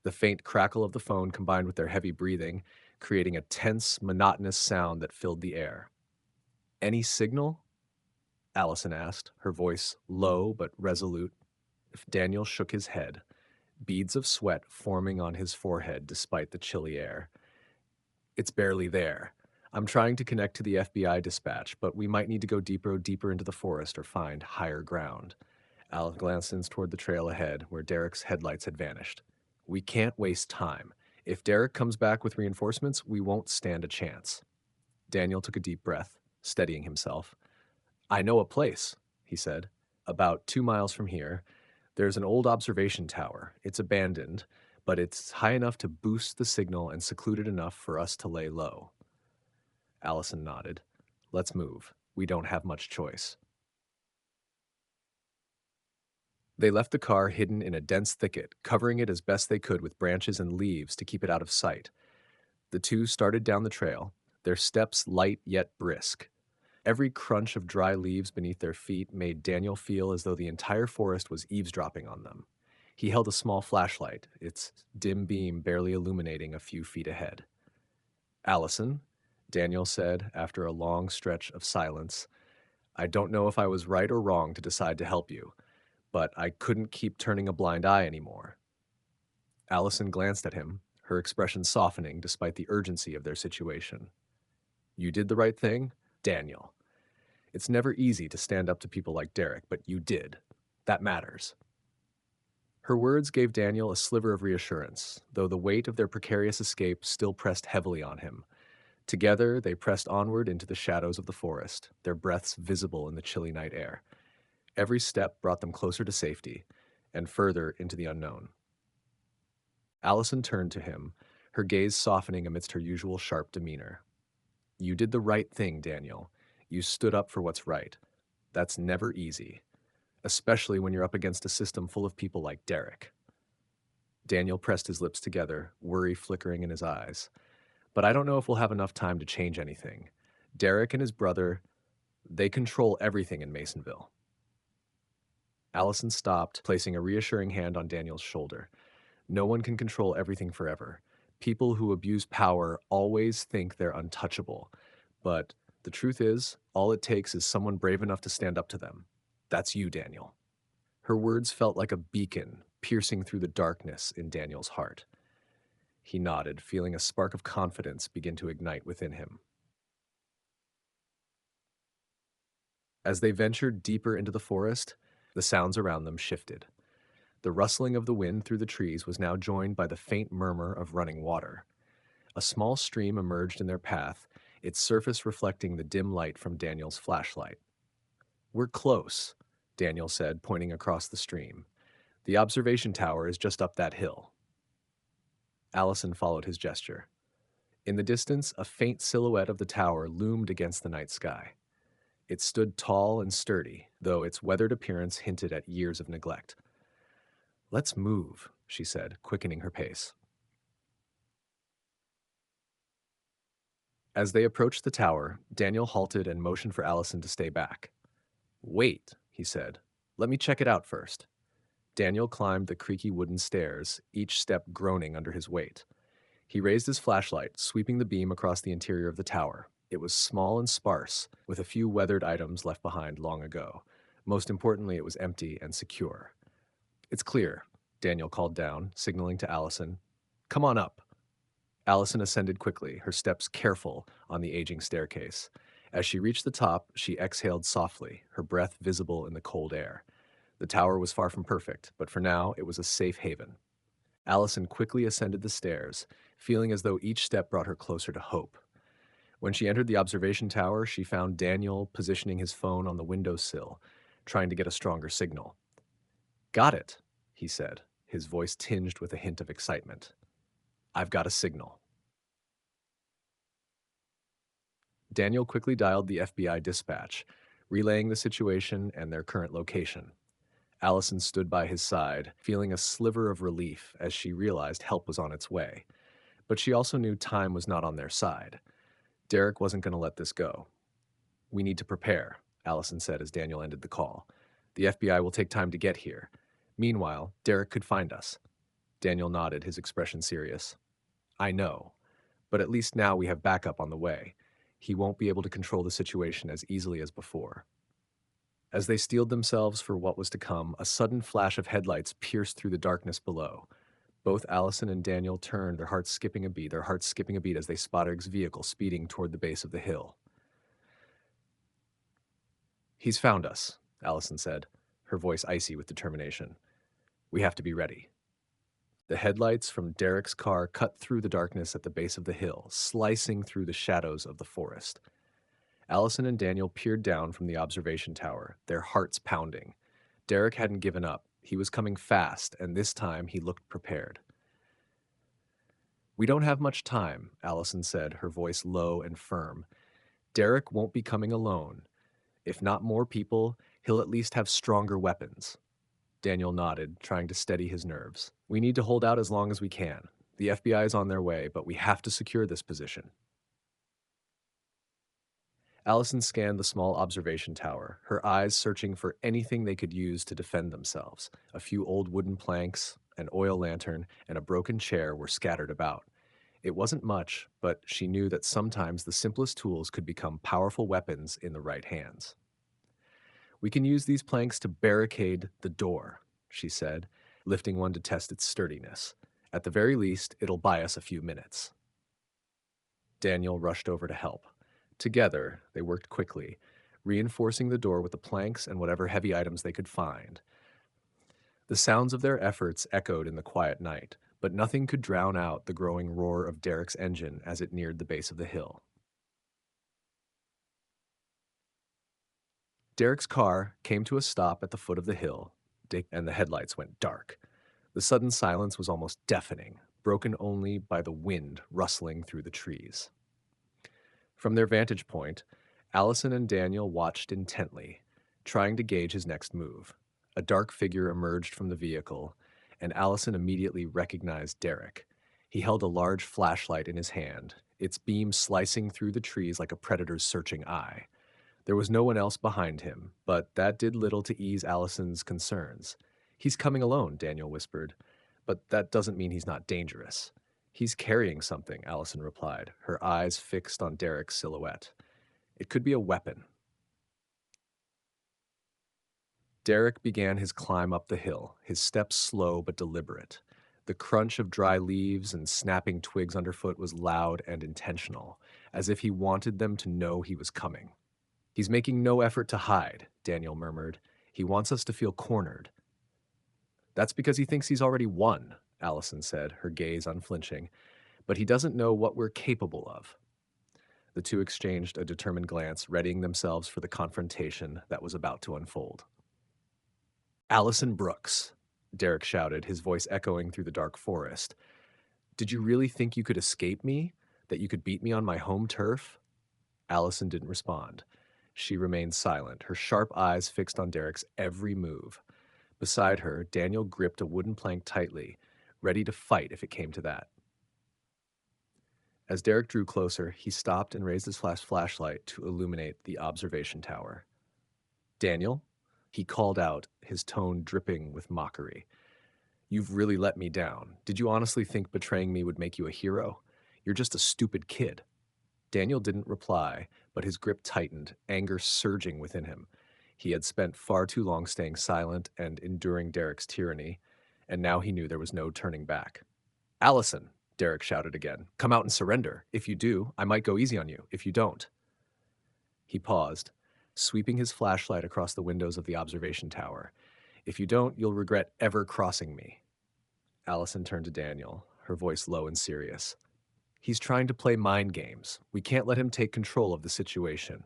The faint crackle of the phone combined with their heavy breathing, creating a tense, monotonous sound that filled the air. "Any signal?" Allison asked, her voice low but resolute. Daniel shook his head, beads of sweat forming on his forehead despite the chilly air. "It's barely there. I'm trying to connect to the FBI dispatch, but we might need to go deeper into the forest or find higher ground." Al glanced toward the trail ahead, where Derek's headlights had vanished. "We can't waste time. If Derek comes back with reinforcements, we won't stand a chance. Daniel took a deep breath, steadying himself. I know a place, he said. About 2 miles from here, there's an old observation tower. It's abandoned, but it's high enough to boost the signal and secluded enough for us to lay low. Allison nodded. Let's move. We don't have much choice. They left the car hidden in a dense thicket, covering it as best they could with branches and leaves to keep it out of sight. The two started down the trail, their steps light yet brisk. Every crunch of dry leaves beneath their feet made Daniel feel as though the entire forest was eavesdropping on them. He held a small flashlight, its dim beam barely illuminating a few feet ahead. Allison, Daniel said after a long stretch of silence, I don't know if I was right or wrong to decide to help you, but I couldn't keep turning a blind eye anymore. Allison glanced at him, her expression softening despite the urgency of their situation. You did the right thing, Daniel. It's never easy to stand up to people like Derek, but you did. That matters. Her words gave Daniel a sliver of reassurance, though the weight of their precarious escape still pressed heavily on him. Together, they pressed onward into the shadows of the forest, their breaths visible in the chilly night air. Every step brought them closer to safety, and further into the unknown. Allison turned to him, her gaze softening amidst her usual sharp demeanor. You did the right thing, Daniel. You stood up for what's right. That's never easy, especially when you're up against a system full of people like Derek. Daniel pressed his lips together, worry flickering in his eyes. But I don't know if we'll have enough time to change anything. Derek and his brother, they control everything in Masonville. Allison stopped, placing a reassuring hand on Daniel's shoulder. No one can control everything forever. People who abuse power always think they're untouchable. But the truth is, all it takes is someone brave enough to stand up to them. That's you, Daniel. Her words felt like a beacon, piercing through the darkness in Daniel's heart. He nodded, feeling a spark of confidence begin to ignite within him. As they ventured deeper into the forest, the sounds around them shifted. The rustling of the wind through the trees was now joined by the faint murmur of running water. A small stream emerged in their path, its surface reflecting the dim light from Daniel's flashlight. We're close, Daniel said, pointing across the stream. The observation tower is just up that hill. Allison followed his gesture. In the distance, a faint silhouette of the tower loomed against the night sky. It stood tall and sturdy, though its weathered appearance hinted at years of neglect. Let's move, she said, quickening her pace. As they approached the tower, Daniel halted and motioned for Allison to stay back. Wait, he said. Let me check it out first. Daniel climbed the creaky wooden stairs, each step groaning under his weight. He raised his flashlight, sweeping the beam across the interior of the tower. It was small and sparse, with a few weathered items left behind long ago. Most importantly, it was empty and secure. It's clear, Daniel called down, signaling to Allison. Come on up. Allison ascended quickly, her steps careful on the aging staircase. As she reached the top, she exhaled softly, her breath visible in the cold air. The tower was far from perfect, but for now it was a safe haven. Allison quickly ascended the stairs, feeling as though each step brought her closer to hope. When she entered the observation tower, she found Daniel positioning his phone on the windowsill, trying to get a stronger signal. Got it, he said, his voice tinged with a hint of excitement. I've got a signal. Daniel quickly dialed the FBI dispatch, relaying the situation and their current location. Allison stood by his side, feeling a sliver of relief as she realized help was on its way. But she also knew time was not on their side. Derek wasn't going to let this go. We need to prepare, Allison said as Daniel ended the call. The FBI will take time to get here. Meanwhile, Derek could find us. Daniel nodded, his expression serious. I know, but at least now we have backup on the way. He won't be able to control the situation as easily as before. As they steeled themselves for what was to come, a sudden flash of headlights pierced through the darkness below. Both Allison and Daniel turned, their hearts skipping a beat as they spotted Eric's vehicle speeding toward the base of the hill. He's found us, Allison said, her voice icy with determination. We have to be ready. The headlights from Derek's car cut through the darkness at the base of the hill, slicing through the shadows of the forest. Allison and Daniel peered down from the observation tower, their hearts pounding. Derek hadn't given up. He was coming fast, and this time he looked prepared. "We don't have much time," Allison said, her voice low and firm. "Derek won't be coming alone. If not more people, he'll at least have stronger weapons." Daniel nodded, trying to steady his nerves. "We need to hold out as long as we can. The FBI is on their way, but we have to secure this position." Allison scanned the small observation tower, her eyes searching for anything they could use to defend themselves. A few old wooden planks, an oil lantern, and a broken chair were scattered about. It wasn't much, but she knew that sometimes the simplest tools could become powerful weapons in the right hands. "We can use these planks to barricade the door," she said, lifting one to test its sturdiness. "At the very least, it'll buy us a few minutes." Daniel rushed over to help. Together, they worked quickly, reinforcing the door with the planks and whatever heavy items they could find. The sounds of their efforts echoed in the quiet night, but nothing could drown out the growing roar of Derek's engine as it neared the base of the hill. Derek's car came to a stop at the foot of the hill, and the headlights went dark. The sudden silence was almost deafening, broken only by the wind rustling through the trees. From their vantage point, Allison and Daniel watched intently, trying to gauge his next move. A dark figure emerged from the vehicle, and Allison immediately recognized Derek. He held a large flashlight in his hand, its beam slicing through the trees like a predator's searching eye. There was no one else behind him, but that did little to ease Allison's concerns. "He's coming alone," Daniel whispered, "but that doesn't mean he's not dangerous." "He's carrying something," Allison replied, her eyes fixed on Derek's silhouette. "It could be a weapon." Derek began his climb up the hill, his steps slow but deliberate. The crunch of dry leaves and snapping twigs underfoot was loud and intentional, as if he wanted them to know he was coming. "He's making no effort to hide," Daniel murmured. "He wants us to feel cornered." "That's because he thinks he's already won," Allison said, her gaze unflinching. "But he doesn't know what we're capable of." The two exchanged a determined glance, readying themselves for the confrontation that was about to unfold. "Allison Brooks," Derek shouted, his voice echoing through the dark forest. "Did you really think you could escape me? That you could beat me on my home turf?" Allison didn't respond. She remained silent, her sharp eyes fixed on Derek's every move. Beside her, Daniel gripped a wooden plank tightly, ready to fight if it came to that. As Derek drew closer, he stopped and raised his flashlight to illuminate the observation tower. "Daniel?" He called out, his tone dripping with mockery. "You've really let me down. Did you honestly think betraying me would make you a hero? You're just a stupid kid." Daniel didn't reply, but his grip tightened, anger surging within him. He had spent far too long staying silent and enduring Derek's tyranny, and now he knew there was no turning back. "Allison," Derek shouted again, "come out and surrender. If you do, I might go easy on you. If you don't." He paused, sweeping his flashlight across the windows of the observation tower. "If you don't, you'll regret ever crossing me." Allison turned to Daniel, her voice low and serious. "He's trying to play mind games. We can't let him take control of the situation."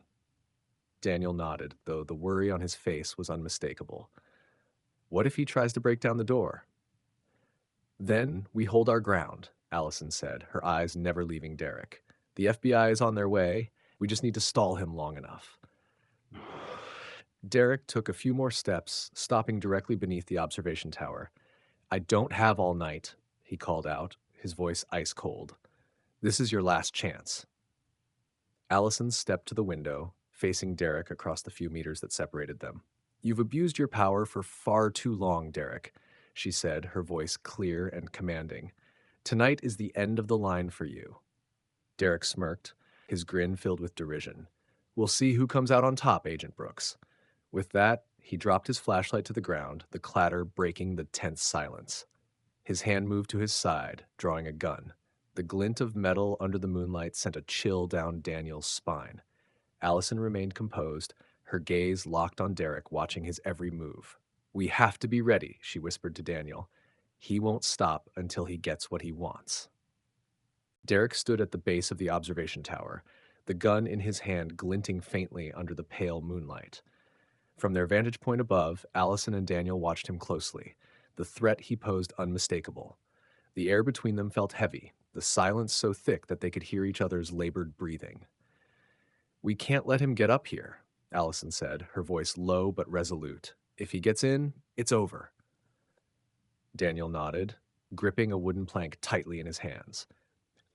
Daniel nodded, though the worry on his face was unmistakable. "What if he tries to break down the door?" "Then we hold our ground," Allison said, her eyes never leaving Derek. "The FBI is on their way. We just need to stall him long enough." Derek took a few more steps, stopping directly beneath the observation tower. "I don't have all night," he called out, his voice ice cold. "This is your last chance." Allison stepped to the window, facing Derek across the few meters that separated them. "You've abused your power for far too long, Derek," she said, her voice clear and commanding. "Tonight is the end of the line for you." Derek smirked, his grin filled with derision. "We'll see who comes out on top, Agent Brooks." With that, he dropped his flashlight to the ground, the clatter breaking the tense silence. His hand moved to his side, drawing a gun. The glint of metal under the moonlight sent a chill down Daniel's spine. Allison remained composed, her gaze locked on Derek, watching his every move. "We have to be ready," she whispered to Daniel. He won't stop until he gets what he wants. Derek stood at the base of the observation tower, the gun in his hand glinting faintly under the pale moonlight. From their vantage point above, Allison and Daniel watched him closely. The threat he posed unmistakable. The air between them felt heavy, the silence so thick that they could hear each other's labored breathing. "We can't let him get up here," Allison said, her voice low but resolute. "If he gets in, it's over." Daniel nodded, gripping a wooden plank tightly in his hands.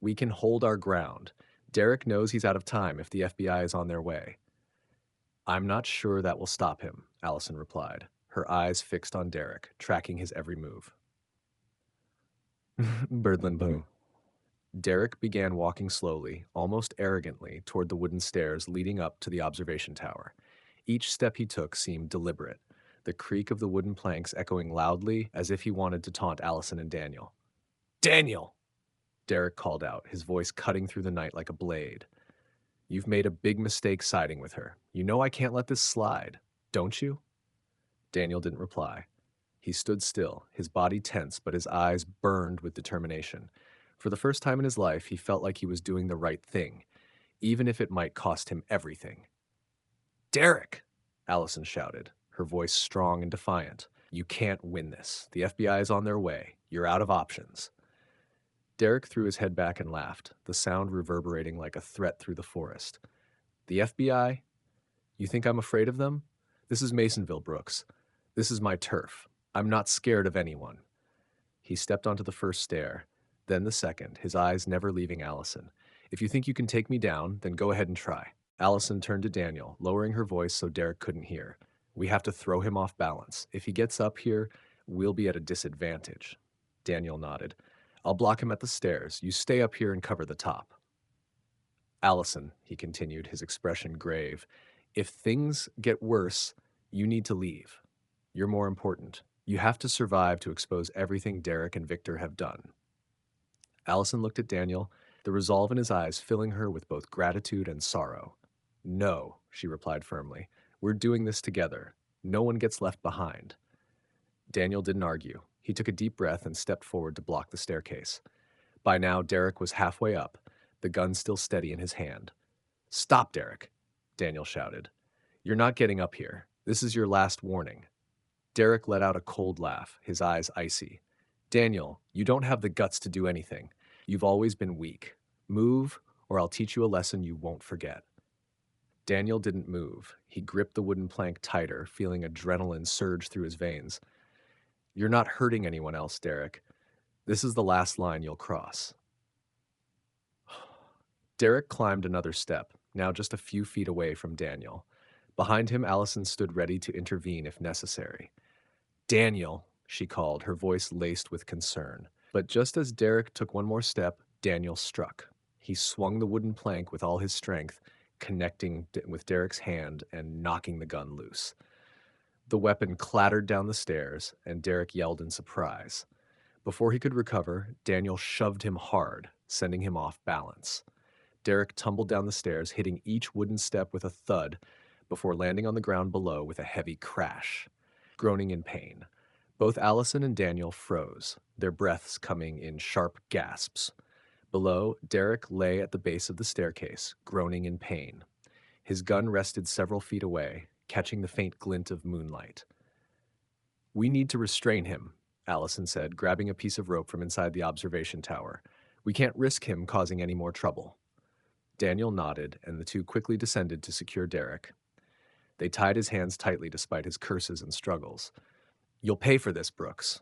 "We can hold our ground. Derek knows he's out of time if the FBI is on their way." "I'm not sure that will stop him," Allison replied, her eyes fixed on Derek, tracking his every move. Birdland Boo. Derek began walking slowly, almost arrogantly, toward the wooden stairs leading up to the observation tower. Each step he took seemed deliberate, the creak of the wooden planks echoing loudly as if he wanted to taunt Allison and Daniel. "Daniel!" Derek called out, his voice cutting through the night like a blade. "You've made a big mistake siding with her. You know I can't let this slide, don't you?" Daniel didn't reply. He stood still, his body tense, but his eyes burned with determination. For the first time in his life, he felt like he was doing the right thing, even if it might cost him everything. "Derek!" Allison shouted, her voice strong and defiant. "You can't win this. The FBI is on their way. You're out of options." Derek threw his head back and laughed, the sound reverberating like a threat through the forest. "The FBI? You think I'm afraid of them? This is Masonville, Brooks. This is my turf. I'm not scared of anyone." He stepped onto the first stair, then the second, his eyes never leaving Allison. "If you think you can take me down, then go ahead and try." Allison turned to Daniel, lowering her voice so Derek couldn't hear. "We have to throw him off balance. If he gets up here, we'll be at a disadvantage." Daniel nodded. "I'll block him at the stairs. You stay up here and cover the top." "Allison," he continued, his expression grave, "if things get worse, you need to leave. You're more important. You have to survive to expose everything Derek and Victor have done." Allison looked at Daniel, the resolve in his eyes filling her with both gratitude and sorrow. "No," she replied firmly. "We're doing this together. No one gets left behind." Daniel didn't argue. He took a deep breath and stepped forward to block the staircase. By now, Derek was halfway up, the gun still steady in his hand. "Stop, Derek," Daniel shouted. "You're not getting up here. This is your last warning." Derek let out a cold laugh, his eyes icy. "Daniel, you don't have the guts to do anything. You've always been weak. Move, or I'll teach you a lesson you won't forget." Daniel didn't move. He gripped the wooden plank tighter, feeling adrenaline surge through his veins. "You're not hurting anyone else, Derek. This is the last line you'll cross." Derek climbed another step, now just a few feet away from Daniel. Behind him, Allison stood ready to intervene if necessary. "Daniel," she called, her voice laced with concern. But just as Derek took one more step, Daniel struck. He swung the wooden plank with all his strength, connecting with Derek's hand and knocking the gun loose. The weapon clattered down the stairs, and Derek yelled in surprise. Before he could recover, Daniel shoved him hard, sending him off balance. Derek tumbled down the stairs, hitting each wooden step with a thud before landing on the ground below with a heavy crash. Groaning in pain, both Allison and Daniel froze, their breaths coming in sharp gasps. Below, Derek lay at the base of the staircase, groaning in pain. His gun rested several feet away, catching the faint glint of moonlight. "We need to restrain him," Allison said, grabbing a piece of rope from inside the observation tower. "We can't risk him causing any more trouble." Daniel nodded, and the two quickly descended to secure Derek. They tied his hands tightly despite his curses and struggles. "You'll pay for this, Brooks,"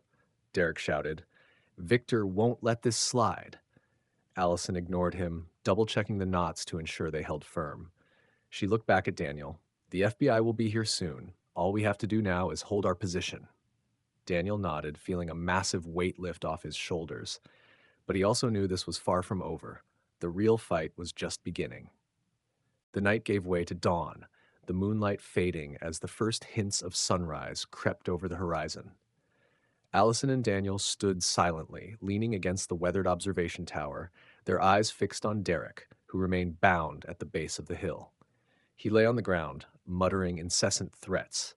Derek shouted. "Victor won't let this slide." Allison ignored him, double-checking the knots to ensure they held firm. She looked back at Daniel. "The FBI will be here soon. All we have to do now is hold our position." Daniel nodded, feeling a massive weight lift off his shoulders. But he also knew this was far from over. The real fight was just beginning. The night gave way to dawn, the moonlight fading as the first hints of sunrise crept over the horizon. Allison and Daniel stood silently, leaning against the weathered observation tower, their eyes fixed on Derek, who remained bound at the base of the hill. He lay on the ground, muttering incessant threats.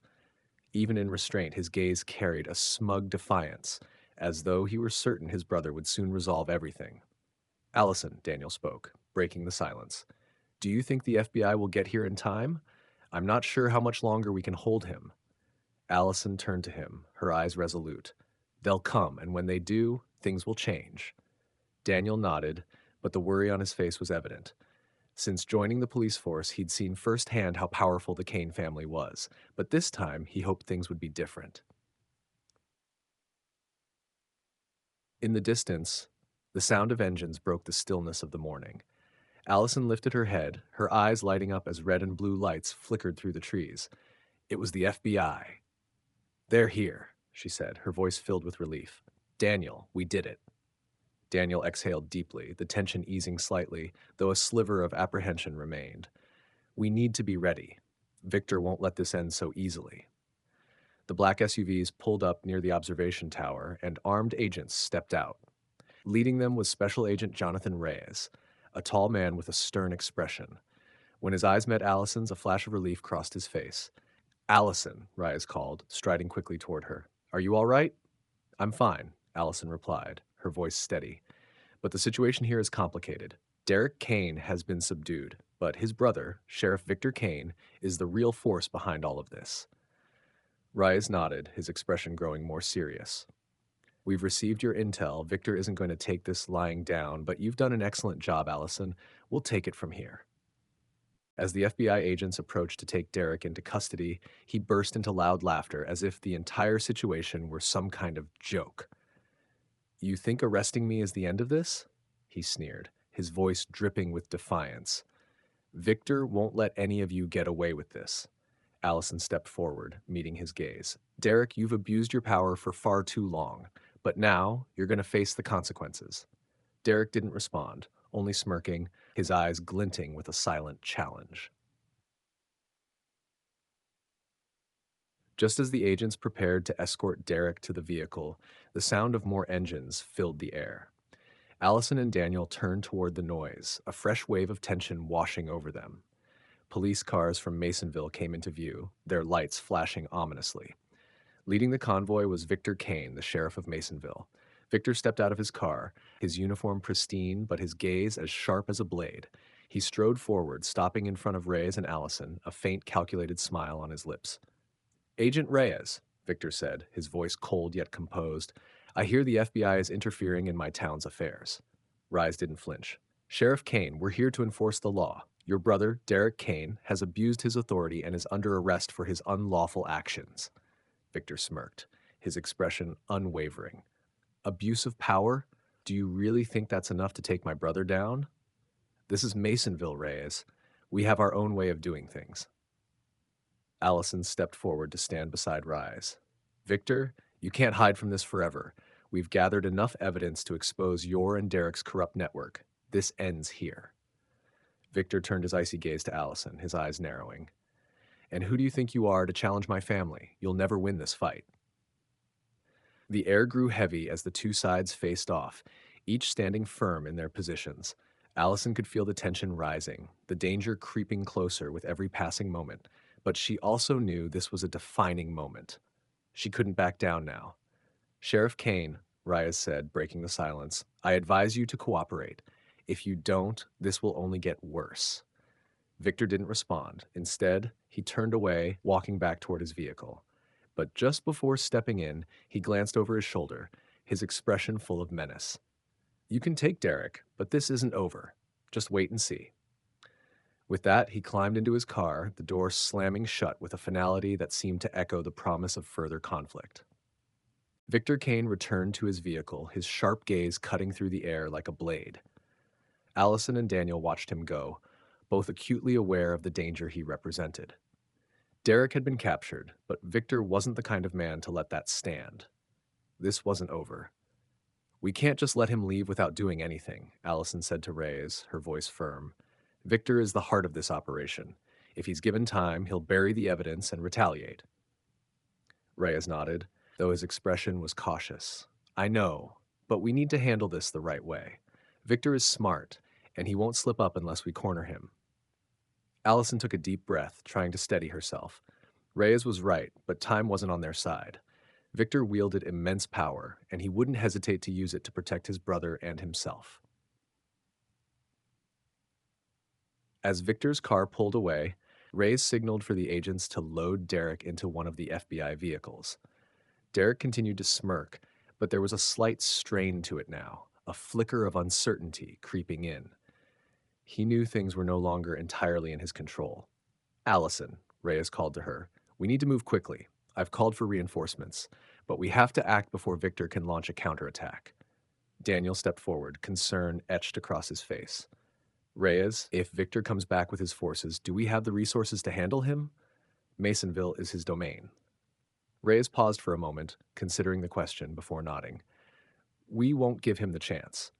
Even in restraint, his gaze carried a smug defiance, as though he were certain his brother would soon resolve everything. Allison, Daniel spoke, breaking the silence. Do you think the FBI will get here in time? I'm not sure how much longer we can hold him. Allison turned to him, her eyes resolute. They'll come, and when they do, things will change. Daniel nodded, but the worry on his face was evident. Since joining the police force, he'd seen firsthand how powerful the Kane family was, but this time he hoped things would be different. In the distance, the sound of engines broke the stillness of the morning. Allison lifted her head, her eyes lighting up as red and blue lights flickered through the trees. It was the FBI. They're here, she said, her voice filled with relief. Daniel, we did it. Daniel exhaled deeply, the tension easing slightly, though a sliver of apprehension remained. We need to be ready. Victor won't let this end so easily. The black SUVs pulled up near the observation tower, and armed agents stepped out. Leading them was Special Agent Jonathan Reyes, a tall man with a stern expression. When his eyes met Allison's, a flash of relief crossed his face. Allison, Reyes called, striding quickly toward her. Are you all right? I'm fine, Allison replied, her voice steady. But the situation here is complicated. Derek Kane has been subdued, but his brother, Sheriff Victor Kane, is the real force behind all of this. Reyes nodded, his expression growing more serious. We've received your intel. Victor isn't going to take this lying down, but you've done an excellent job, Allison. We'll take it from here. As the FBI agents approached to take Derek into custody, he burst into loud laughter as if the entire situation were some kind of joke. You think arresting me is the end of this? He sneered, his voice dripping with defiance. Victor won't let any of you get away with this. Allison stepped forward, meeting his gaze. Derek, you've abused your power for far too long, but now you're going to face the consequences. Derek didn't respond, only smirking, his eyes glinting with a silent challenge. Just as the agents prepared to escort Derek to the vehicle, the sound of more engines filled the air. Allison and Daniel turned toward the noise, a fresh wave of tension washing over them. Police cars from Masonville came into view, their lights flashing ominously. Leading the convoy was Victor Kane, the sheriff of Masonville. Victor stepped out of his car, his uniform pristine, but his gaze as sharp as a blade. He strode forward, stopping in front of Reyes and Allison, a faint, calculated smile on his lips. Agent Reyes, Victor said, his voice cold yet composed, I hear the FBI is interfering in my town's affairs. Reyes didn't flinch. Sheriff Kane, we're here to enforce the law. Your brother, Derek Kane, has abused his authority and is under arrest for his unlawful actions. Victor smirked, his expression unwavering. Abuse of power? Do you really think that's enough to take my brother down? This is Masonville, Reyes. We have our own way of doing things. Allison stepped forward to stand beside Reyes. Victor, you can't hide from this forever. We've gathered enough evidence to expose your and Derek's corrupt network. This ends here. Victor turned his icy gaze to Allison, his eyes narrowing. And who do you think you are to challenge my family? You'll never win this fight. The air grew heavy as the two sides faced off, each standing firm in their positions. Allison could feel the tension rising, the danger creeping closer with every passing moment, but she also knew this was a defining moment. She couldn't back down now. Sheriff Kane, Reyes said, breaking the silence, I advise you to cooperate. If you don't, this will only get worse. Victor didn't respond. Instead, he turned away, walking back toward his vehicle. But just before stepping in, he glanced over his shoulder, his expression full of menace. You can take Derek, but this isn't over. Just wait and see. With that, he climbed into his car, the door slamming shut with a finality that seemed to echo the promise of further conflict. Victor Kane returned to his vehicle, his sharp gaze cutting through the air like a blade. Allison and Daniel watched him go, both acutely aware of the danger he represented. Derek had been captured, but Victor wasn't the kind of man to let that stand. This wasn't over. We can't just let him leave without doing anything, Allison said to Reyes, her voice firm. Victor is the heart of this operation. If he's given time, he'll bury the evidence and retaliate. Reyes nodded, though his expression was cautious. I know, but we need to handle this the right way. Victor is smart, and he won't slip up unless we corner him. Allison took a deep breath, trying to steady herself. Reyes was right, but time wasn't on their side. Victor wielded immense power, and he wouldn't hesitate to use it to protect his brother and himself. As Victor's car pulled away, Reyes signaled for the agents to load Derek into one of the FBI vehicles. Derek continued to smirk, but there was a slight strain to it now, a flicker of uncertainty creeping in. He knew things were no longer entirely in his control. "Allison," Reyes called to her, "we need to move quickly. I've called for reinforcements, but we have to act before Victor can launch a counterattack." Daniel stepped forward, concern etched across his face. "Reyes, if Victor comes back with his forces, do we have the resources to handle him? Masonville is his domain." Reyes paused for a moment, considering the question before nodding. "We won't give him the chance.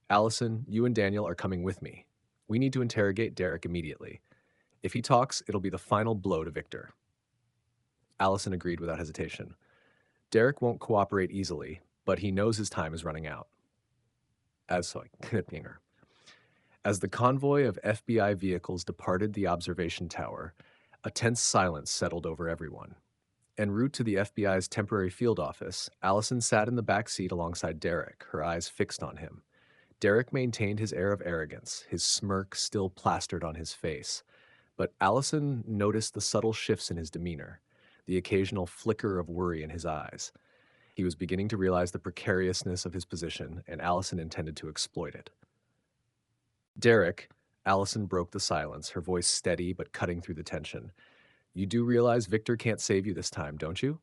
Allison, you and Daniel are coming with me. We need to interrogate Derek immediately. If he talks, it'll be the final blow to Victor." Allison agreed without hesitation. "Derek won't cooperate easily, but he knows his time is running out." As As the convoy of FBI vehicles departed the observation tower, a tense silence settled over everyone. En route to the FBI's temporary field office, Allison sat in the back seat alongside Derek, her eyes fixed on him. Derek maintained his air of arrogance, his smirk still plastered on his face. But Allison noticed the subtle shifts in his demeanor, the occasional flicker of worry in his eyes. He was beginning to realize the precariousness of his position, and Allison intended to exploit it. "Derek," Allison broke the silence, her voice steady but cutting through the tension. "You do realize Victor can't save you this time, don't you?"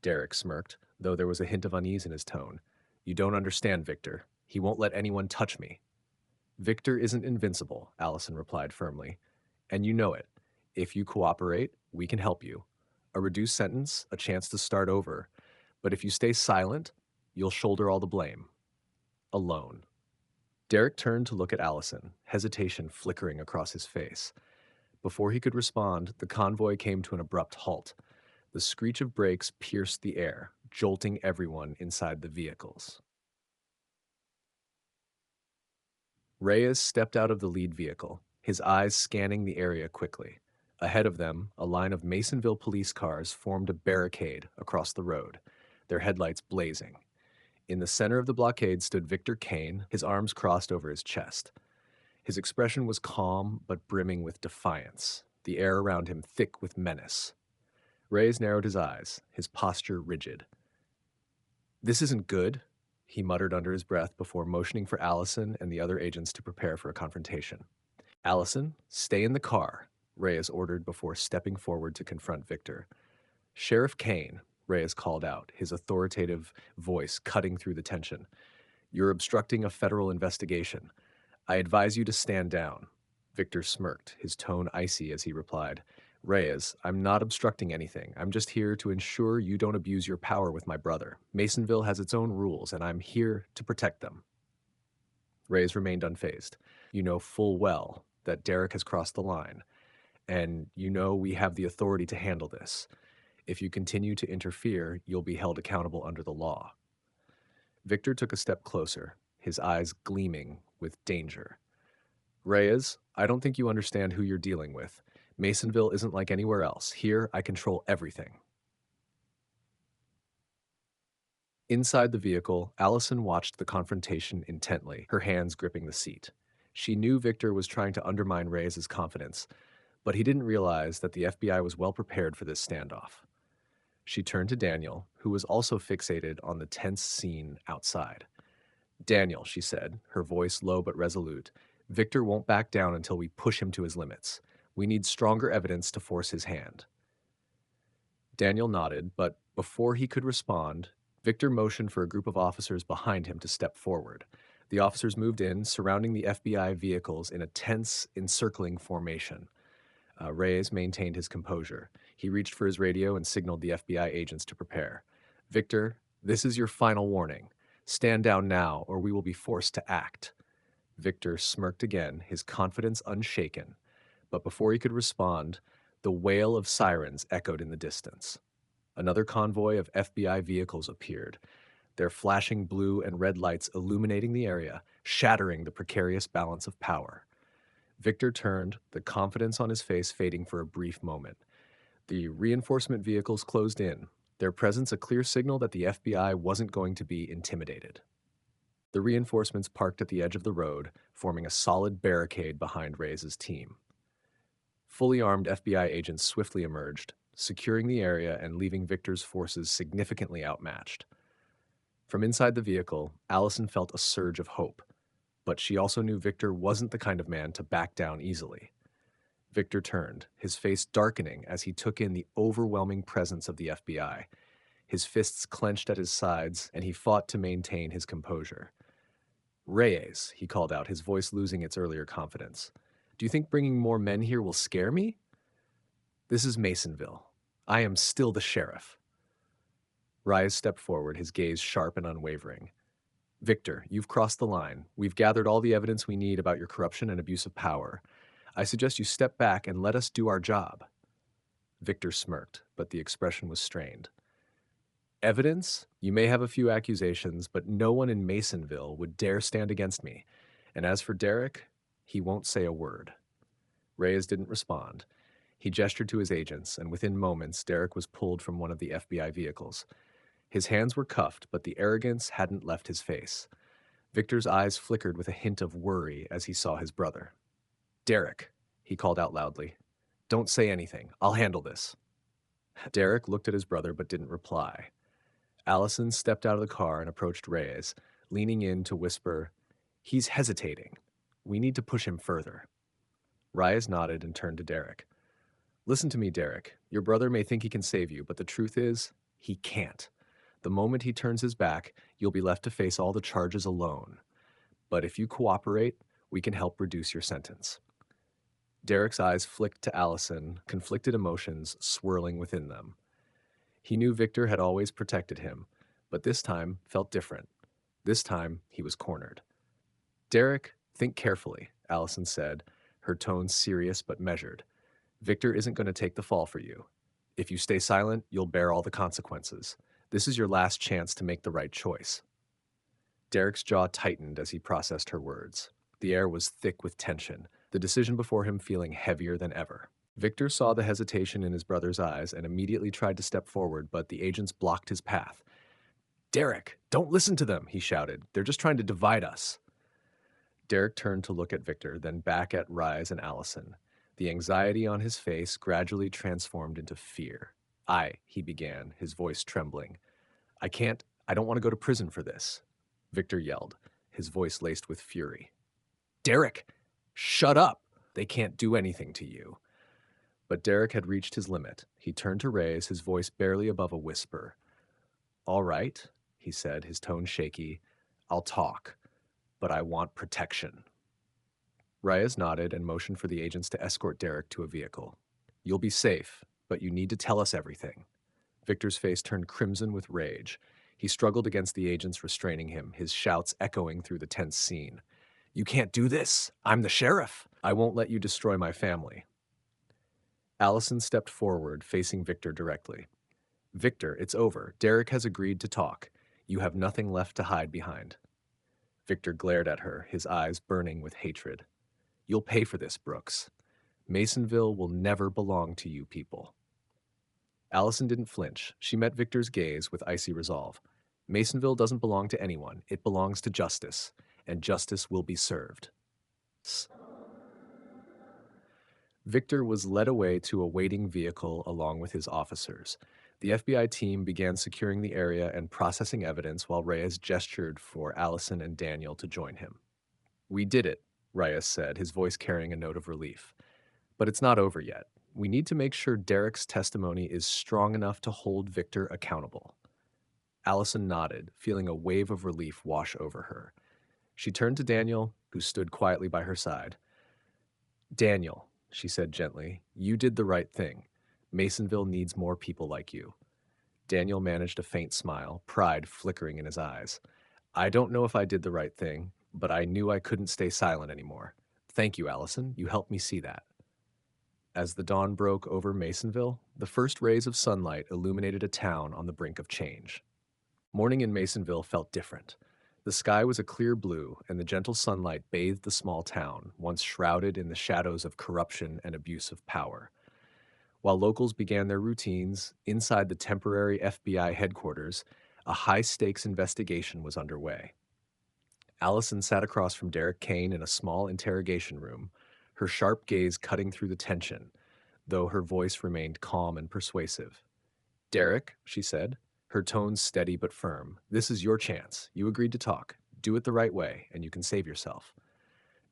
Derek smirked, though there was a hint of unease in his tone. "You don't understand, Victor. He won't let anyone touch me." "Victor isn't invincible," Allison replied firmly. "And you know it. If you cooperate, we can help you. A reduced sentence, a chance to start over. But if you stay silent, you'll shoulder all the blame. Alone." Derek turned to look at Allison, hesitation flickering across his face. Before he could respond, the convoy came to an abrupt halt. The screech of brakes pierced the air, jolting everyone inside the vehicles. Reyes stepped out of the lead vehicle, his eyes scanning the area quickly. Ahead of them, a line of Masonville police cars formed a barricade across the road, their headlights blazing. In the center of the blockade stood Victor Kane, his arms crossed over his chest. His expression was calm but brimming with defiance, the air around him thick with menace. Reyes narrowed his eyes, his posture rigid. "This isn't good," he muttered under his breath before motioning for Allison and the other agents to prepare for a confrontation. "Allison, stay in the car," Reyes ordered before stepping forward to confront Victor. "Sheriff Kane," Reyes called out, his authoritative voice cutting through the tension. "You're obstructing a federal investigation. I advise you to stand down." Victor smirked, his tone icy as he replied, "Reyes, I'm not obstructing anything. I'm just here to ensure you don't abuse your power with my brother. Masonville has its own rules, and I'm here to protect them." Reyes remained unfazed. "You know full well that Derek has crossed the line, and you know we have the authority to handle this. If you continue to interfere, you'll be held accountable under the law." Victor took a step closer, his eyes gleaming with danger. "Reyes, I don't think you understand who you're dealing with. Masonville isn't like anywhere else. Here, I control everything." Inside the vehicle, Allison watched the confrontation intently, her hands gripping the seat. She knew Victor was trying to undermine Reyes' confidence, but he didn't realize that the FBI was well prepared for this standoff. She turned to Daniel, who was also fixated on the tense scene outside. "Daniel," she said, her voice low but resolute, "Victor won't back down until we push him to his limits. We need stronger evidence to force his hand." Daniel nodded, but before he could respond, Victor motioned for a group of officers behind him to step forward. The officers moved in, surrounding the FBI vehicles in a tense, encircling formation. Reyes maintained his composure. He reached for his radio and signaled the FBI agents to prepare. "Victor, this is your final warning. Stand down now, or we will be forced to act." Victor smirked again, his confidence unshaken. But before he could respond, the wail of sirens echoed in the distance. Another convoy of FBI vehicles appeared, their flashing blue and red lights illuminating the area, shattering the precarious balance of power. Victor turned, the confidence on his face fading for a brief moment. The reinforcement vehicles closed in, their presence a clear signal that the FBI wasn't going to be intimidated. The reinforcements parked at the edge of the road, forming a solid barricade behind Reyes's team. Fully armed FBI agents swiftly emerged, securing the area and leaving Victor's forces significantly outmatched. From inside the vehicle, Allison felt a surge of hope, but she also knew Victor wasn't the kind of man to back down easily. Victor turned, his face darkening as he took in the overwhelming presence of the FBI. His fists clenched at his sides, and he fought to maintain his composure. "Reyes," he called out, his voice losing its earlier confidence. "Do you think bringing more men here will scare me? This is Masonville. I am still the sheriff." Reyes stepped forward, his gaze sharp and unwavering. "Victor, you've crossed the line. We've gathered all the evidence we need about your corruption and abuse of power. I suggest you step back and let us do our job." Victor smirked, but the expression was strained. "Evidence? You may have a few accusations, but no one in Masonville would dare stand against me. And as for Derek, he won't say a word." Reyes didn't respond. He gestured to his agents, and within moments, Derek was pulled from one of the FBI vehicles. His hands were cuffed, but the arrogance hadn't left his face. Victor's eyes flickered with a hint of worry as he saw his brother. "Derek," he called out loudly. "Don't say anything. I'll handle this." Derek looked at his brother but didn't reply. Allison stepped out of the car and approached Reyes, leaning in to whisper, "He's hesitating. We need to push him further." Reyes nodded and turned to Derek. "Listen to me, Derek. Your brother may think he can save you, but the truth is, he can't. The moment he turns his back, you'll be left to face all the charges alone. But if you cooperate, we can help reduce your sentence." Derek's eyes flicked to Allison, conflicted emotions swirling within them. He knew Victor had always protected him, but this time felt different. This time, he was cornered. "Derek, think carefully," Allison said, her tone serious but measured. "Victor isn't going to take the fall for you. If you stay silent, you'll bear all the consequences. This is your last chance to make the right choice." Derek's jaw tightened as he processed her words. The air was thick with tension, the decision before him feeling heavier than ever. Victor saw the hesitation in his brother's eyes and immediately tried to step forward, but the agents blocked his path. "Derek, don't listen to them," he shouted. "They're just trying to divide us." Derek turned to look at Victor, then back at Reyes and Allison. The anxiety on his face gradually transformed into fear. He began, his voice trembling. I don't want to go to prison for this," Victor yelled, his voice laced with fury. "Derek, shut up! They can't do anything to you." But Derek had reached his limit. He turned to Reyes, his voice barely above a whisper. "All right," he said, his tone shaky. "I'll talk, but I want protection." Reyes nodded and motioned for the agents to escort Derek to a vehicle. "You'll be safe, but you need to tell us everything." Victor's face turned crimson with rage. He struggled against the agents restraining him, his shouts echoing through the tense scene. "You can't do this! I'm the sheriff! I won't let you destroy my family." Allison stepped forward, facing Victor directly. "Victor, it's over. Derek has agreed to talk. You have nothing left to hide behind." Victor glared at her, his eyes burning with hatred. "You'll pay for this, Brooks. Masonville will never belong to you people." Allison didn't flinch. She met Victor's gaze with icy resolve. "Masonville doesn't belong to anyone. It belongs to justice, and justice will be served." Victor was led away to a waiting vehicle along with his officers. The FBI team began securing the area and processing evidence while Reyes gestured for Allison and Daniel to join him. "We did it," Reyes said, his voice carrying a note of relief. "But it's not over yet. We need to make sure Derek's testimony is strong enough to hold Victor accountable." Allison nodded, feeling a wave of relief wash over her. She turned to Daniel, who stood quietly by her side. "Daniel," she said gently, "you did the right thing. Masonville needs more people like you." Daniel managed a faint smile, pride flickering in his eyes. "I don't know if I did the right thing, but I knew I couldn't stay silent anymore. Thank you, Allison. You helped me see that." As the dawn broke over Masonville, the first rays of sunlight illuminated a town on the brink of change. Morning in Masonville felt different. The sky was a clear blue, and the gentle sunlight bathed the small town, once shrouded in the shadows of corruption and abuse of power. While locals began their routines inside the temporary FBI headquarters, a high stakes investigation was underway. Allison sat across from Derek Kane in a small interrogation room, her sharp gaze cutting through the tension, though her voice remained calm and persuasive. Derek, she said, her tones steady but firm, this is your chance. You agreed to talk. Do it the right way, and you can save yourself.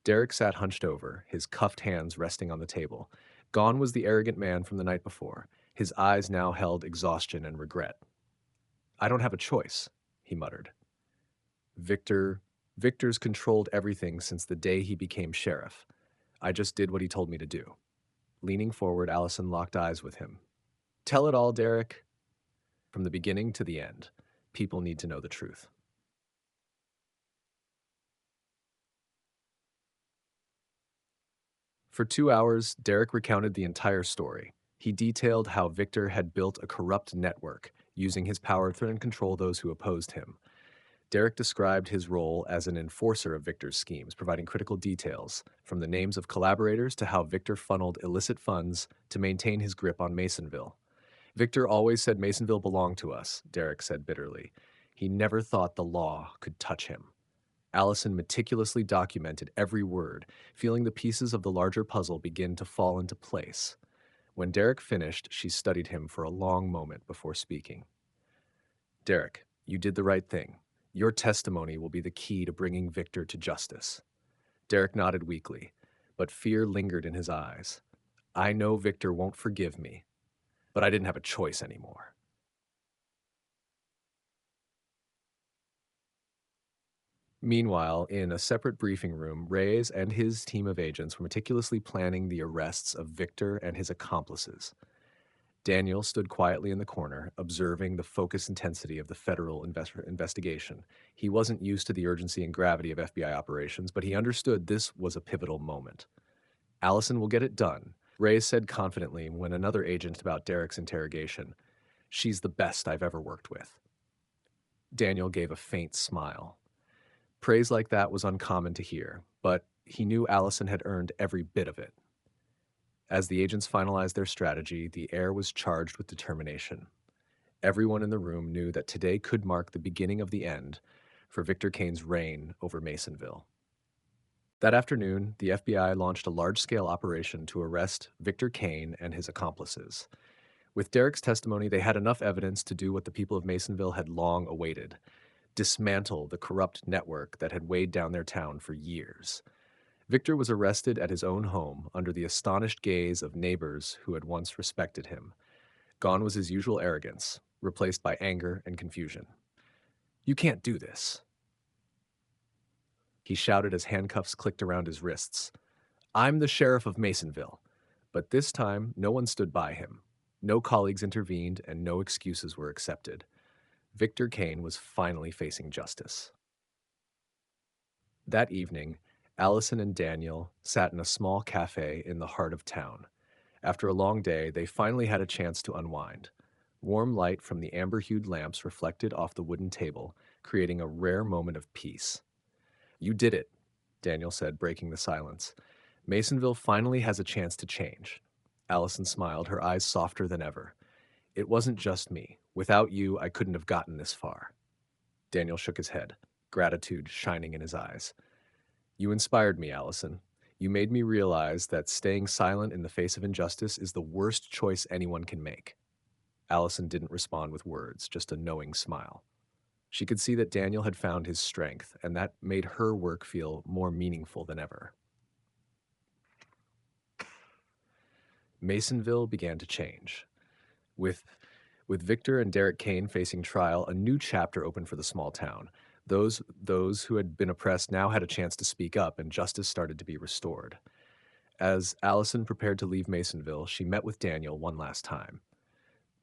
Derek sat hunched over, his cuffed hands resting on the table. Gone was the arrogant man from the night before. His eyes now held exhaustion and regret. I don't have a choice, he muttered. Victor, Victor's controlled everything since the day he became sheriff. I just did what he told me to do. Leaning forward, Allison locked eyes with him. Tell it all, Derek. From the beginning to the end, people need to know the truth. For 2 hours, Derek recounted the entire story. He detailed how Victor had built a corrupt network, using his power to threaten and control those who opposed him. Derek described his role as an enforcer of Victor's schemes, providing critical details, from the names of collaborators to how Victor funneled illicit funds to maintain his grip on Masonville. Victor always said Masonville belonged to us, Derek said bitterly. He never thought the law could touch him. Allison meticulously documented every word, feeling the pieces of the larger puzzle begin to fall into place. When Derek finished, she studied him for a long moment before speaking. Derek, you did the right thing. Your testimony will be the key to bringing Victor to justice. Derek nodded weakly, but fear lingered in his eyes. I know Victor won't forgive me, but I didn't have a choice anymore. Meanwhile, in a separate briefing room, Reyes and his team of agents were meticulously planning the arrests of Victor and his accomplices. Daniel stood quietly in the corner, observing the focused intensity of the federal investigation. He wasn't used to the urgency and gravity of FBI operations, but he understood this was a pivotal moment. Allison will get it done, Reyes said confidently when another agent about Derek's interrogation. She's the best I've ever worked with. Daniel gave a faint smile. Praise like that was uncommon to hear, but he knew Allison had earned every bit of it. As the agents finalized their strategy, the air was charged with determination. Everyone in the room knew that today could mark the beginning of the end for Victor Kane's reign over Masonville. That afternoon, the FBI launched a large-scale operation to arrest Victor Kane and his accomplices. With Derek's testimony, they had enough evidence to do what the people of Masonville had long awaited: dismantle the corrupt network that had weighed down their town for years. Victor was arrested at his own home under the astonished gaze of neighbors who had once respected him. Gone was his usual arrogance, replaced by anger and confusion. You can't do this, he shouted as handcuffs clicked around his wrists. I'm the sheriff of Masonville. But this time, no one stood by him. No colleagues intervened, and no excuses were accepted. Victor Kane was finally facing justice. That evening, Allison and Daniel sat in a small cafe in the heart of town. After a long day, they finally had a chance to unwind. Warm light from the amber-hued lamps reflected off the wooden table, creating a rare moment of peace. You did it, Daniel said, breaking the silence. Masonville finally has a chance to change. Allison smiled, her eyes softer than ever. It wasn't just me. Without you, I couldn't have gotten this far. Daniel shook his head, gratitude shining in his eyes. You inspired me, Allison. You made me realize that staying silent in the face of injustice is the worst choice anyone can make. Allison didn't respond with words, just a knowing smile. She could see that Daniel had found his strength, and that made her work feel more meaningful than ever. Masonville began to change. With, with Victor and Derek Kane facing trial, a new chapter opened for the small town. Those who had been oppressed now had a chance to speak up, and justice started to be restored. As Allison prepared to leave Masonville, she met with Daniel one last time.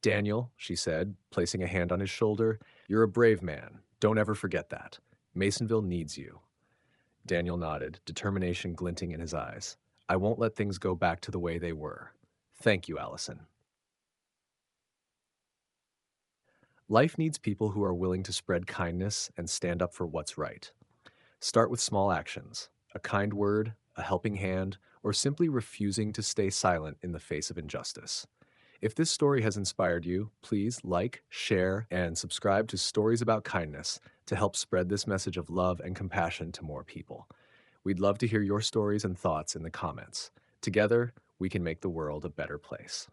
Daniel, she said, placing a hand on his shoulder, you're a brave man. Don't ever forget that. Masonville needs you. Daniel nodded, determination glinting in his eyes. I won't let things go back to the way they were. Thank you, Allison. Life needs people who are willing to spread kindness and stand up for what's right. Start with small actions: a kind word, a helping hand, or simply refusing to stay silent in the face of injustice. If this story has inspired you, please like, share, and subscribe to Stories About Kindness to help spread this message of love and compassion to more people. We'd love to hear your stories and thoughts in the comments. Together, we can make the world a better place.